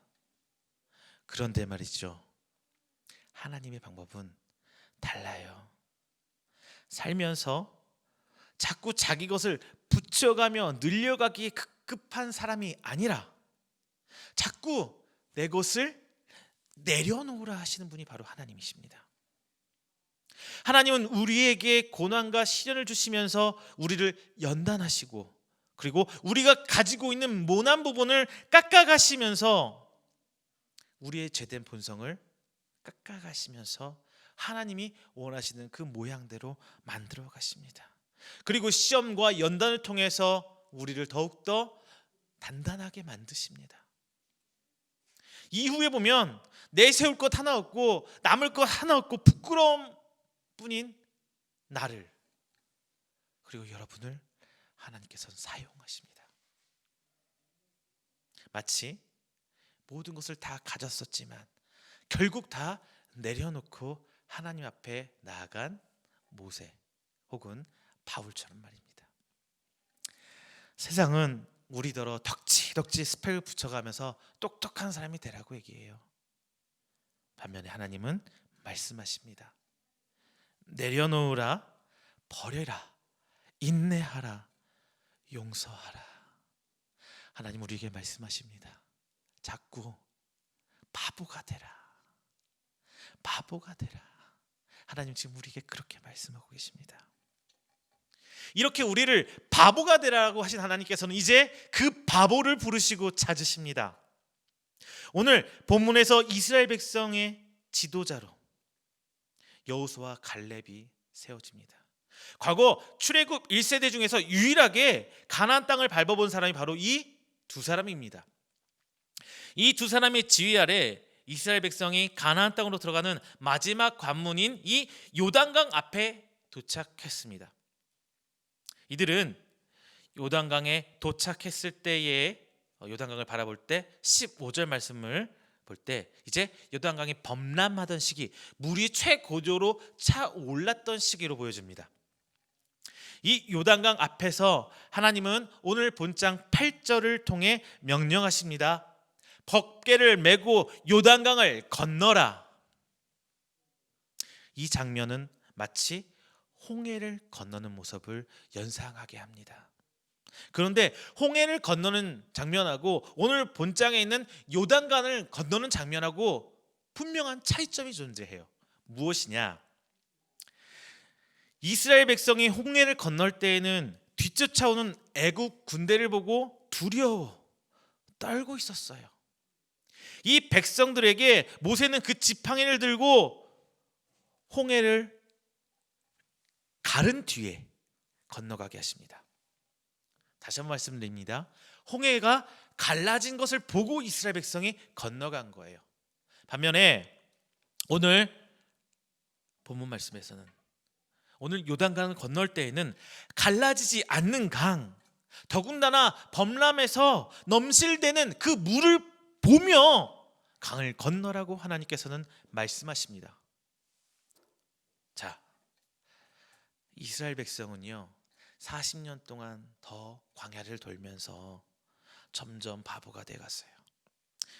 그런데 말이죠, 하나님의 방법은 달라요. 살면서 자꾸 자기 것을 붙여가며 늘려가기에 급급한 사람이 아니라 자꾸 내 것을 내려놓으라 하시는 분이 바로 하나님이십니다. 하나님은 우리에게 고난과 시련을 주시면서 우리를 연단하시고, 그리고 우리가 가지고 있는 모난 부분을 깎아가시면서 우리의 죄된 본성을 깎아가시면서 하나님이 원하시는 그 모양대로 만들어 가십니다. 그리고 시험과 연단을 통해서 우리를 더욱더 단단하게 만드십니다. 이후에 보면 내세울 것 하나 없고 남을 것 하나 없고 부끄러움 뿐인 나를, 그리고 여러분을 하나님께서는 사용하십니다. 마치 모든 것을 다 가졌었지만 결국 다 내려놓고 하나님 앞에 나아간 모세 혹은 바울처럼 말입니다. 세상은 우리더러 덕지덕지 스펙을 붙여가면서 똑똑한 사람이 되라고 얘기해요. 반면에 하나님은 말씀하십니다. 내려놓으라, 버려라, 인내하라, 용서하라. 하나님 우리에게 말씀하십니다. 자꾸 바보가 되라, 바보가 되라. 하나님 지금 우리에게 그렇게 말씀하고 계십니다. 이렇게 우리를 바보가 되라고 하신 하나님께서는 이제 그 바보를 부르시고 찾으십니다. 오늘 본문에서 이스라엘 백성의 지도자로 여호수아와 갈렙이 세워집니다. 과거 출애굽 1세대 중에서 유일하게 가나안 땅을 밟아본 사람이 바로 이 두 사람입니다. 이 두 사람의 지휘 아래 이스라엘 백성이 가나안 땅으로 들어가는 마지막 관문인 이 요단강 앞에 도착했습니다. 이들은 요단강에 도착했을 때에 요단강을 바라볼 때 15절 말씀을 볼 때 이제 요단강이 범람하던 시기, 물이 최고조로 차올랐던 시기로 보여집니다. 이 요단강 앞에서 하나님은 오늘 본장 8절을 통해 명령하십니다. 법궤를 메고 요단강을 건너라. 이 장면은 마치 홍해를 건너는 모습을 연상하게 합니다. 그런데 홍해를 건너는 장면하고 오늘 본장에 있는 요단강을 건너는 장면하고 분명한 차이점이 존재해요. 무엇이냐? 이스라엘 백성이 홍해를 건널 때에는 뒤쫓아오는 애국 군대를 보고 두려워 떨고 있었어요. 이 백성들에게 모세는 그 지팡이를 들고 홍해를 가른 뒤에 건너가게 하십니다. 다시 한번 말씀드립니다. 홍해가 갈라진 것을 보고 이스라엘 백성이 건너간 거예요. 반면에 오늘 본문 말씀에서는 오늘 요단강을 건널 때에는 갈라지지 않는 강, 더군다나 범람에서 넘실대는 그 물을 보며 강을 건너라고 하나님께서는 말씀하십니다. 자, 이스라엘 백성은요 40년 동안 더 광야를 돌면서 점점 바보가 돼갔어요.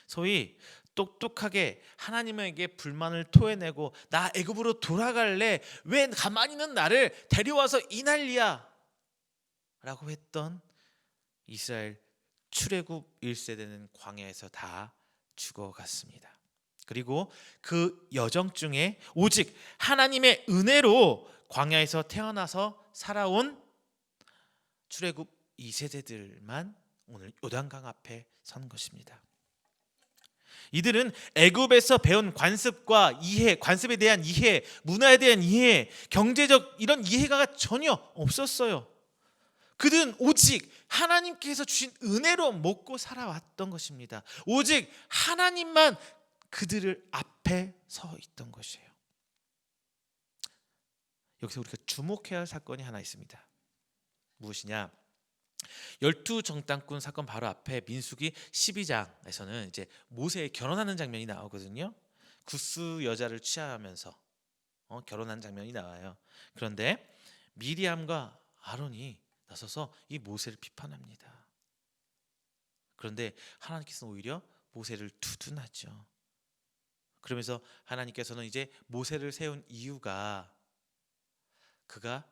소위 똑똑하게 하나님에게 불만을 토해내고 나 애굽으로 돌아갈래, 왜 가만히 있는 나를 데려와서 이 난리야 라고 했던 이스라엘 출애굽 1세대는 광야에서 다 죽어갔습니다. 그리고 그 여정 중에 오직 하나님의 은혜로 광야에서 태어나서 살아온 출애굽 2세대들만 오늘 요단강 앞에 선 것입니다. 이들은 애굽에서 배운 관습과 이해, 관습에 대한 이해, 문화에 대한 이해, 경제적 이런 이해가 전혀 없었어요. 그들은 오직 하나님께서 주신 은혜로 먹고 살아왔던 것입니다. 오직 하나님만 그들을 앞에 서 있던 것이에요. 여기서 우리가 주목해야 할 사건이 하나 있습니다. 무엇이냐? 12정탐꾼 사건 바로 앞에 민수기 12장에서는 이제 모세의 결혼하는 장면이 나오거든요. 구스 여자를 취하면서 결혼한 장면이 나와요. 그런데 미리암과 아론이 나서서 이 모세를 비판합니다. 그런데 하나님께서는 오히려 모세를 두둔하죠. 그러면서 하나님께서는 이제 모세를 세운 이유가 그가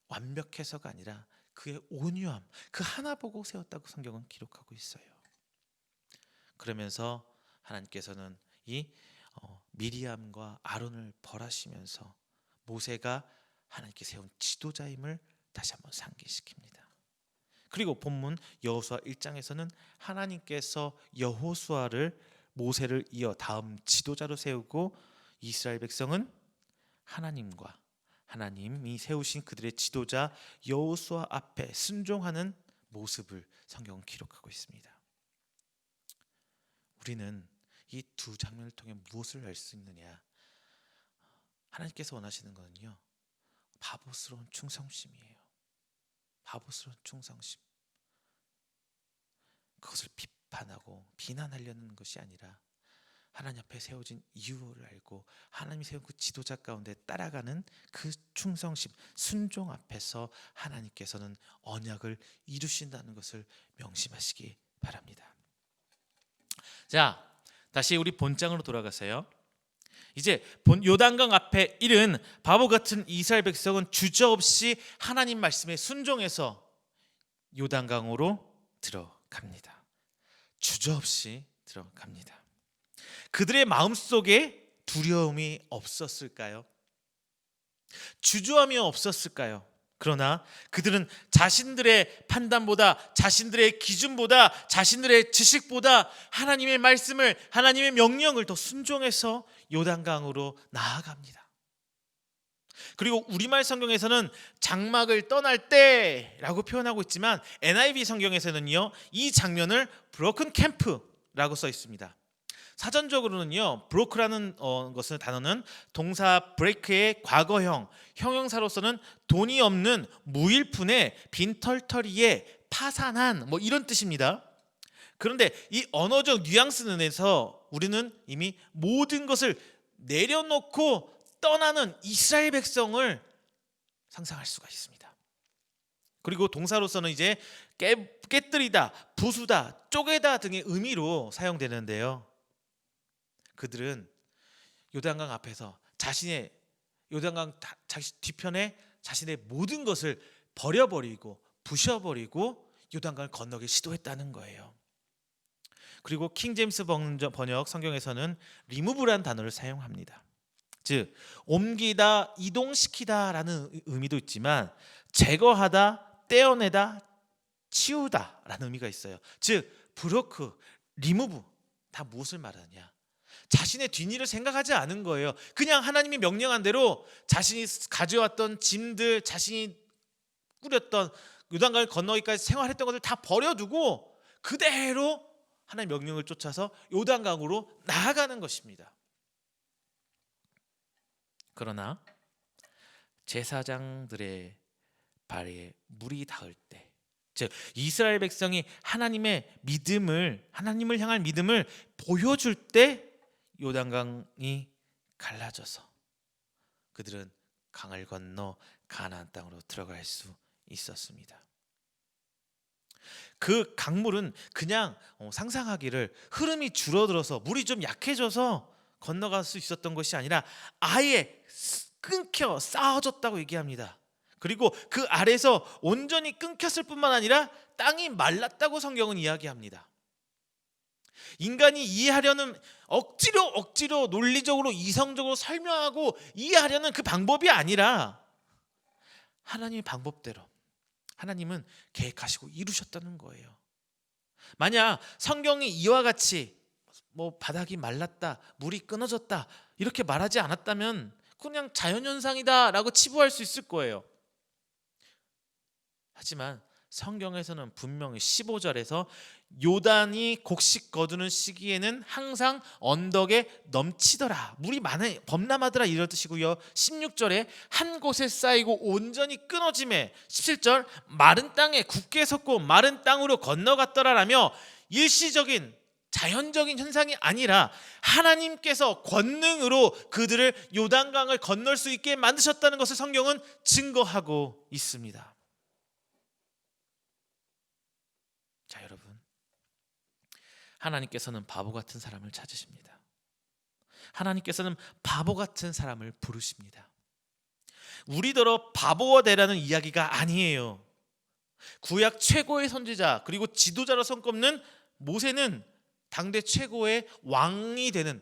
완벽해서가 아니라 그의 온유함, 그 하나 보고 세웠다고 성경은 기록하고 있어요. 그러면서 하나님께서는 이 미리암과 아론을 벌하시면서 모세가 하나님께 세운 지도자임을 다시 한번 상기시킵니다. 그리고 본문 여호수아 1장에서는 하나님께서 여호수아를 모세를 이어 다음 지도자로 세우고 이스라엘 백성은 하나님과 하나님이 세우신 그들의 지도자 여호수아 앞에 순종하는 모습을 성경은 기록하고 있습니다. 우리는 이 두 장면을 통해 무엇을 알 수 있느냐? 하나님께서 원하시는 것은요 바보스러운 충성심이에요. 바보스러운 충성심. 그것을 비판하고 비난하려는 것이 아니라 하나님 앞에 세워진 이유를 알고 하나님이 세운 그 지도자 가운데 따라가는 그 충성심, 순종 앞에서 하나님께서는 언약을 이루신다는 것을 명심하시기 바랍니다. 자, 다시 우리 본장으로 돌아가세요. 이제 요단강 앞에 이른 바보 같은 이스라엘 백성은 주저없이 하나님 말씀에 순종해서 요단강으로 들어갑니다. 주저없이 들어갑니다. 그들의 마음속에 두려움이 없었을까요? 주저함이 없었을까요? 그러나 그들은 자신들의 판단보다, 자신들의 기준보다, 자신들의 지식보다 하나님의 말씀을, 하나님의 명령을 더 순종해서 요단강으로 나아갑니다. 그리고 우리말 성경에서는 장막을 떠날 때라고 표현하고 있지만 NIV 성경에서는요 이 장면을 브로큰 캠프라고 써 있습니다. 사전적으로는요 브로크라는 것은 단어는 동사 브레이크의 과거형, 형용사로서는 돈이 없는 무일푼의 빈털터리에 파산한 뭐 이런 뜻입니다. 그런데 이 언어적 뉘앙스는에서 우리는 이미 모든 것을 내려놓고 떠나는 이스라엘 백성을 상상할 수가 있습니다. 그리고 동사로서는 이제 깨뜨리다, 부수다, 쪼개다 등의 의미로 사용되는데요. 그들은 요단강 앞에서 요단강 뒤편에 자신의 모든 것을 버려버리고 부셔버리고 요단강을 건너기 시도했다는 거예요. 그리고 킹 제임스 번역 성경에서는 리무브라는 단어를 사용합니다. 즉 옮기다, 이동시키다라는 의미도 있지만 제거하다, 떼어내다, 치우다라는 의미가 있어요. 즉 브로크, 리무브 다 무엇을 말하냐? 자신의 뒷일을 생각하지 않은 거예요. 그냥 하나님이 명령한 대로 자신이 가져왔던 짐들, 자신이 꾸렸던 요단강을 건너기까지 생활했던 것들 다 버려두고 그대로 하나님의 명령을 쫓아서 요단강으로 나아가는 것입니다. 그러나 제사장들의 발에 물이 닿을 때, 즉 이스라엘 백성이 하나님을 향한 믿음을 보여줄 때 요단강이 갈라져서 그들은 강을 건너 가나안 땅으로 들어갈 수 있었습니다. 그 강물은 그냥 상상하기를 흐름이 줄어들어서 물이 좀 약해져서 건너갈 수 있었던 것이 아니라 아예 끊겨 쌓아졌다고 얘기합니다. 그리고 그 아래에서 온전히 끊겼을 뿐만 아니라 땅이 말랐다고 성경은 이야기합니다. 인간이 이해하려는 억지로 논리적으로 이성적으로 설명하고 이해하려는 그 방법이 아니라 하나님의 방법대로 하나님은 계획하시고 이루셨다는 거예요. 만약 성경이 이와 같이 바닥이 말랐다, 물이 끊어졌다 이렇게 말하지 않았다면 그냥 자연현상이다라고 치부할 수 있을 거예요. 하지만 성경에서는 분명히 15절에서 요단이 곡식 거두는 시기에는 항상 언덕에 넘치더라, 물이 범람하더라 이런 뜻이고요. 16절에 한 곳에 쌓이고 온전히 끊어짐에, 17절 마른 땅에 굳게 섰고 마른 땅으로 건너갔더라라며 일시적인 자연적인 현상이 아니라 하나님께서 권능으로 그들을 요단강을 건널 수 있게 만드셨다는 것을 성경은 증거하고 있습니다. 자, 여러분, 하나님께서는 바보 같은 사람을 찾으십니다. 하나님께서는 바보 같은 사람을 부르십니다. 우리더러 바보가 되라는 이야기가 아니에요. 구약 최고의 선지자 그리고 지도자로 손꼽는 모세는 당대 최고의 왕이 되는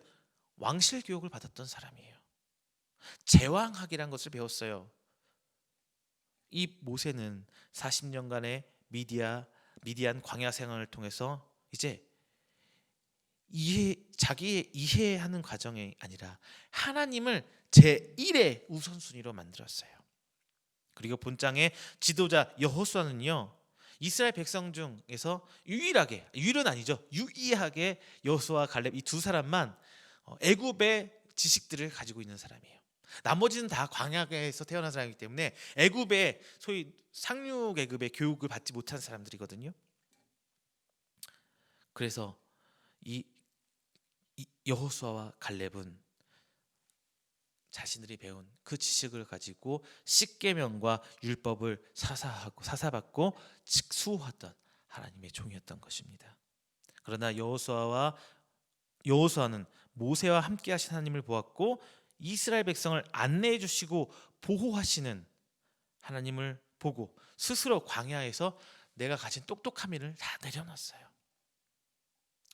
왕실 교육을 받았던 사람이에요. 제왕학이라는 것을 배웠어요. 이 모세는 40년간의 미디안 광야 생활을 통해서 이제 자기의 이해하는 과정이 아니라 하나님을 제1의 우선순위로 만들었어요. 그리고 본장의 지도자 여호수아는요, 이스라엘 백성 중에서 유일하게 여호수아 갈렙 이 두 사람만 애굽의 지식들을 가지고 있는 사람이에요. 나머지는 다 광야에서 태어난 사람이기 때문에 애굽의 소위 상류 계급의 교육을 받지 못한 사람들이거든요. 그래서 이 여호수아와 갈렙은 자신들이 배운 그 지식을 가지고 십계명과 율법을 사사받고 수호하던 하나님의 종이었던 것입니다. 그러나 여호수아는 모세와 함께 하신 하나님을 보았고 이스라엘 백성을 안내해 주시고 보호하시는 하나님을 보고 스스로 광야에서 내가 가진 똑똑함을 다 내려놨어요.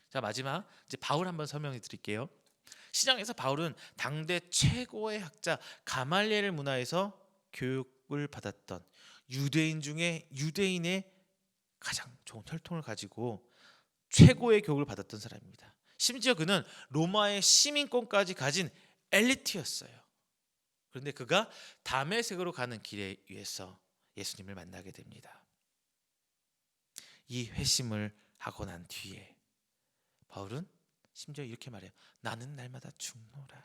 자, 마지막 이제 바울 한번 설명해 드릴게요. 시장에서 바울은 당대 최고의 학자 가말리엘 문화에서 교육을 받았던 유대인 중에 유대인의 가장 좋은 혈통을 가지고 최고의 교육을 받았던 사람입니다. 심지어 그는 로마의 시민권까지 가진 엘리트였어요. 그런데 그가 다메섹으로 가는 길에 위해서 예수님을 만나게 됩니다. 이 회심을 하고 난 뒤에 바울은 심지어 이렇게 말해요. 나는 날마다 죽노라.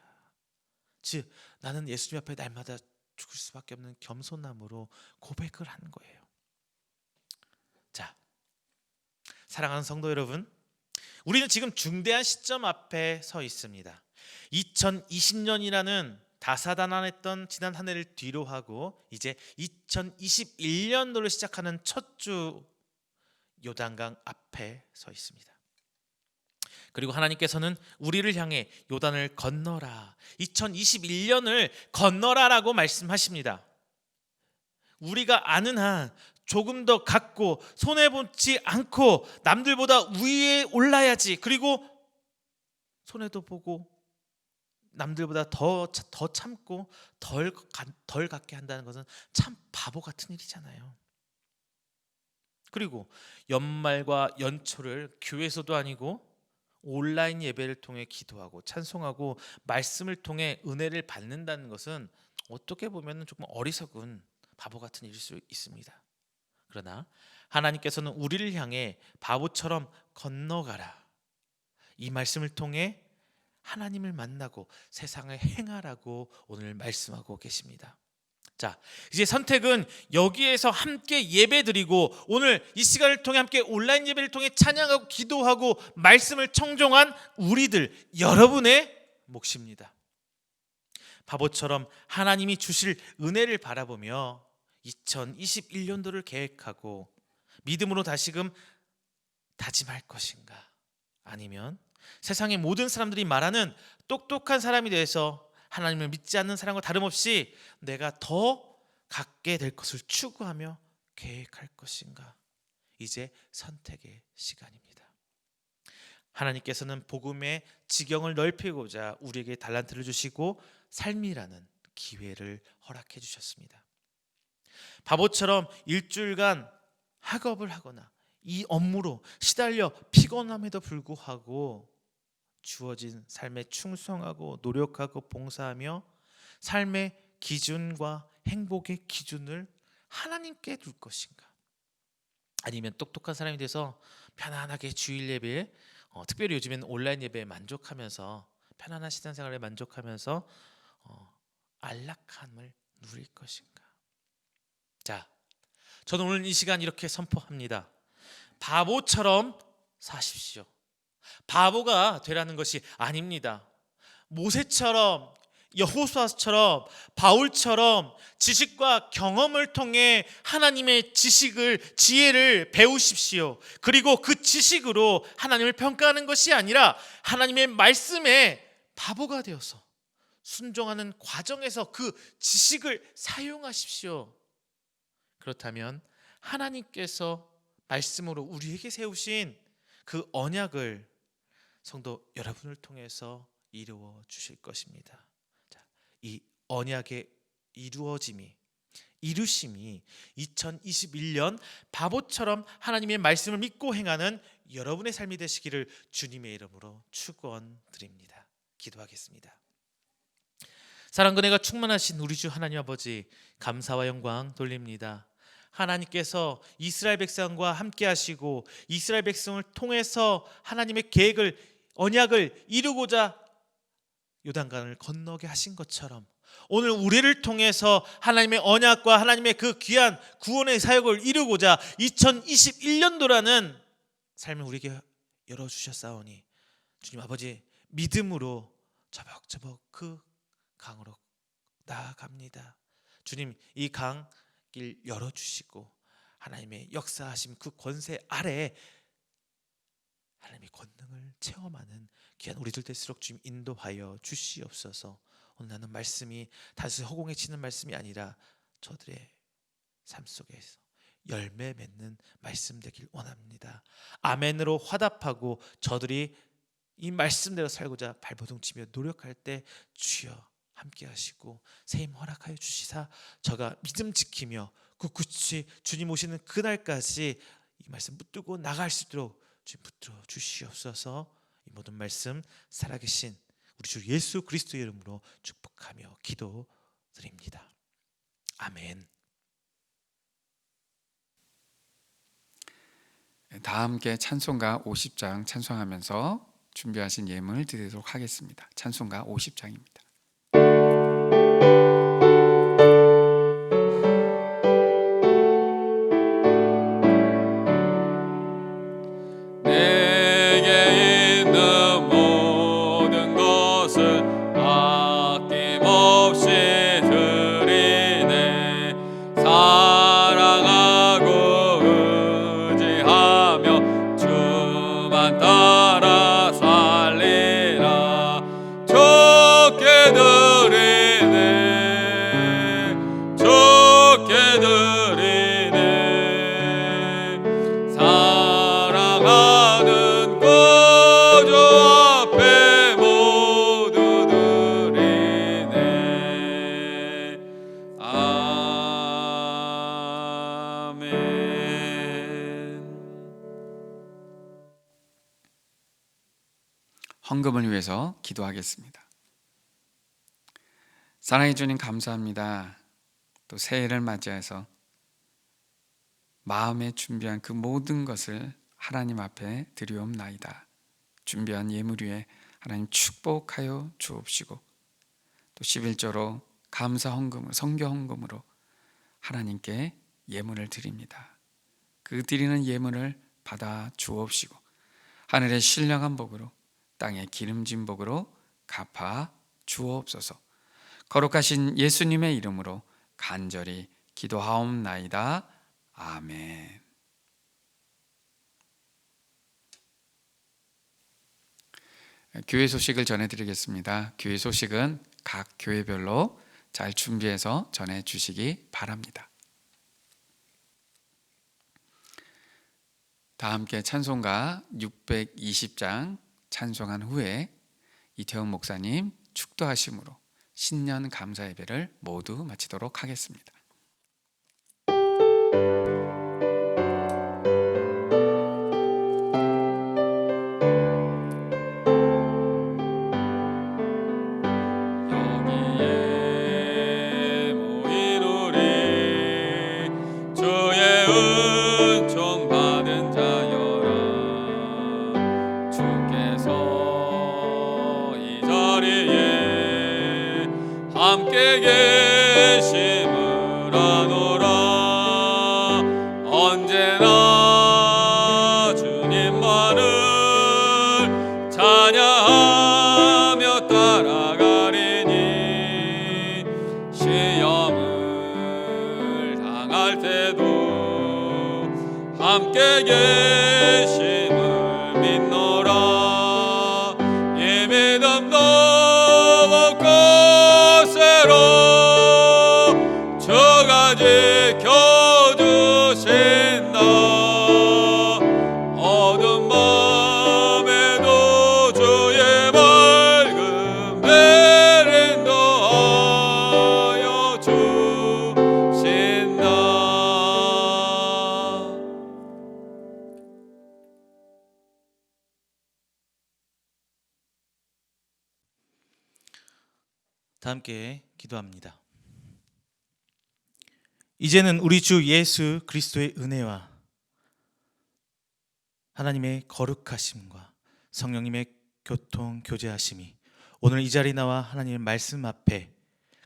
즉 나는 예수님 앞에 날마다 죽을 수밖에 없는 겸손함으로 고백을 한 거예요. 자, 사랑하는 성도 여러분, 우리는 지금 중대한 시점 앞에 서 있습니다. 2020년이라는 다사다난했던 지난 한 해를 뒤로 하고 이제 2021년도를 시작하는 첫 주 요단강 앞에 서 있습니다. 그리고 하나님께서는 우리를 향해 요단을 건너라, 2021년을 건너라라고 말씀하십니다. 우리가 아는 한 조금 더 갖고 손해보지 않고 남들보다 위에 올라야지, 그리고 손해도 보고 남들보다 더 참고 덜 갖게 한다는 것은 참 바보 같은 일이잖아요. 그리고 연말과 연초를 교회에서도 아니고 온라인 예배를 통해 기도하고 찬송하고 말씀을 통해 은혜를 받는다는 것은 어떻게 보면 조금 어리석은 바보 같은 일일 수 있습니다. 그러나 하나님께서는 우리를 향해 바보처럼 건너가라, 이 말씀을 통해 하나님을 만나고 세상을 행하라고 오늘 말씀하고 계십니다. 자, 이제 선택은 여기에서 함께 예배드리고 오늘 이 시간을 통해 함께 온라인 예배를 통해 찬양하고 기도하고 말씀을 청종한 우리들, 여러분의 몫입니다. 바보처럼 하나님이 주실 은혜를 바라보며 2021년도를 계획하고 믿음으로 다시금 다짐할 것인가, 아니면 세상의 모든 사람들이 말하는 똑똑한 사람이 돼서 하나님을 믿지 않는 사람과 다름없이 내가 더 갖게 될 것을 추구하며 계획할 것인가, 이제 선택의 시간입니다. 하나님께서는 복음의 지경을 넓히고자 우리에게 달란트를 주시고 삶이라는 기회를 허락해 주셨습니다. 바보처럼 일주일간 학업을 하거나 이 업무로 시달려 피곤함에도 불구하고 주어진 삶에 충성하고 노력하고 봉사하며 삶의 기준과 행복의 기준을 하나님께 둘 것인가, 아니면 똑똑한 사람이 돼서 편안하게 주일 예배에 특별히 요즘에는 온라인 예배에 만족하면서 편안한 신앙생활에 만족하면서 안락함을 누릴 것인가. 자, 저는 오늘 이 시간 이렇게 선포합니다. 바보처럼 사십시오. 바보가 되라는 것이 아닙니다. 모세처럼, 여호수아처럼, 바울처럼 지식과 경험을 통해 하나님의 지혜를 배우십시오. 그리고 그 지식으로 하나님을 평가하는 것이 아니라 하나님의 말씀에 바보가 되어서 순종하는 과정에서 그 지식을 사용하십시오. 그렇다면 하나님께서 말씀으로 우리에게 세우신 그 언약을 성도 여러분을 통해서 이루어 주실 것입니다. 자, 이 언약의 이루심이 2021년 바보처럼 하나님의 말씀을 믿고 행하는 여러분의 삶이 되시기를 주님의 이름으로 축원드립니다. 기도하겠습니다. 사랑과 은혜가 충만하신 우리 주 하나님 아버지, 감사와 영광 돌립니다. 하나님께서 이스라엘 백성과 함께 하시고 이스라엘 백성을 통해서 하나님의 계획을, 언약을 이루고자 요단강을 건너게 하신 것처럼 오늘 우리를 통해서 하나님의 언약과 하나님의 그 귀한 구원의 사역을 이루고자 2021년도라는 삶을 우리에게 열어주셨사오니 주님 아버지, 믿음으로 저벅저벅 그 강으로 나아갑니다. 주님, 이 강 길 열어주시고 하나님의 역사하심 그 권세 아래 하나님의 권능을 체험하는 귀한 우리들 될수록 주님 인도하여 주시옵소서. 오늘 나는 말씀이 단순히 허공에 치는 말씀이 아니라 저들의 삶 속에서 열매 맺는 말씀 되길 원합니다. 아멘으로 화답하고 저들이 이 말씀대로 살고자 발버둥치며 노력할 때 주여 함께 하시고 세임 허락하여 주시사 저가 믿음 지키며 굳이 주님 오시는 그날까지 이 말씀 붙들고 나갈 수 있도록 주님 붙들어 주시옵소서. 이 모든 말씀 살아계신 우리 주 예수 그리스도의 이름으로 축복하며 기도드립니다. 아멘. 다 함께 찬송가 50장 찬송하면서 준비하신 예물을 드리도록 하겠습니다. 찬송가 50장입니다. 내게 있는 모든 것을 아낌없이 드리네. 사랑하고 의지하며 주만 따라 살리라. 주께 헌금을 위해서 기도하겠습니다. 사랑해 주님 감사합니다. 또 새해를 맞이해서 마음에 준비한 그 모든 것을 하나님 앞에 드리옵나이다. 준비한 예물 위에 하나님 축복하여 주옵시고 또 11조로 감사 헌금을 성교 헌금으로 하나님께 예물을 드립니다. 그 드리는 예물을 받아 주옵시고 하늘의 신령한 복으로 땅의 기름진 복으로 갚아 주옵소서. 거룩하신 예수님의 이름으로 간절히 기도하옵나이다. 아멘. 교회 소식을 전해드리겠습니다. 교회 소식은 각 교회별로 잘 준비해서 전해주시기 바랍니다. 다 함께 찬송가 620장 찬송한 후에 이태훈 목사님 축도하심으로 신년 감사 예배를 모두 마치도록 하겠습니다. 여기에 모인 우리 주의 은총 받은 자여라. 주께서 이 자리에 함께 계심을 아노라. 언제나 주님만을 찬양하며 따라가리니 시험을 당할 때도 함께 계심을 믿노라. 이 믿음도 곳으로 주가 지켜주신다. 어두운 밤에도 주의 밝은 별 인도하여 주신다. 다 함께 기도합니다. 이제는 우리 주 예수 그리스도의 은혜와 하나님의 거룩하심과 성령님의 교통 교제하심이 오늘 이 자리 나와 하나님의 말씀 앞에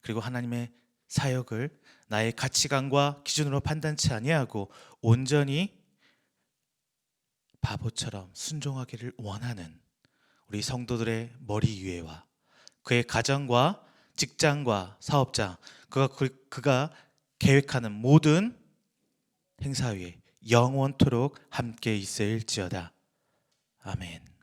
그리고 하나님의 사역을 나의 가치관과 기준으로 판단치 아니하고 온전히 바보처럼 순종하기를 원하는 우리 성도들의 머리 위에와 그의 가정과 직장과 사업장 그가 계획하는 모든 행사 위에 영원토록 함께 있을지어다. 아멘.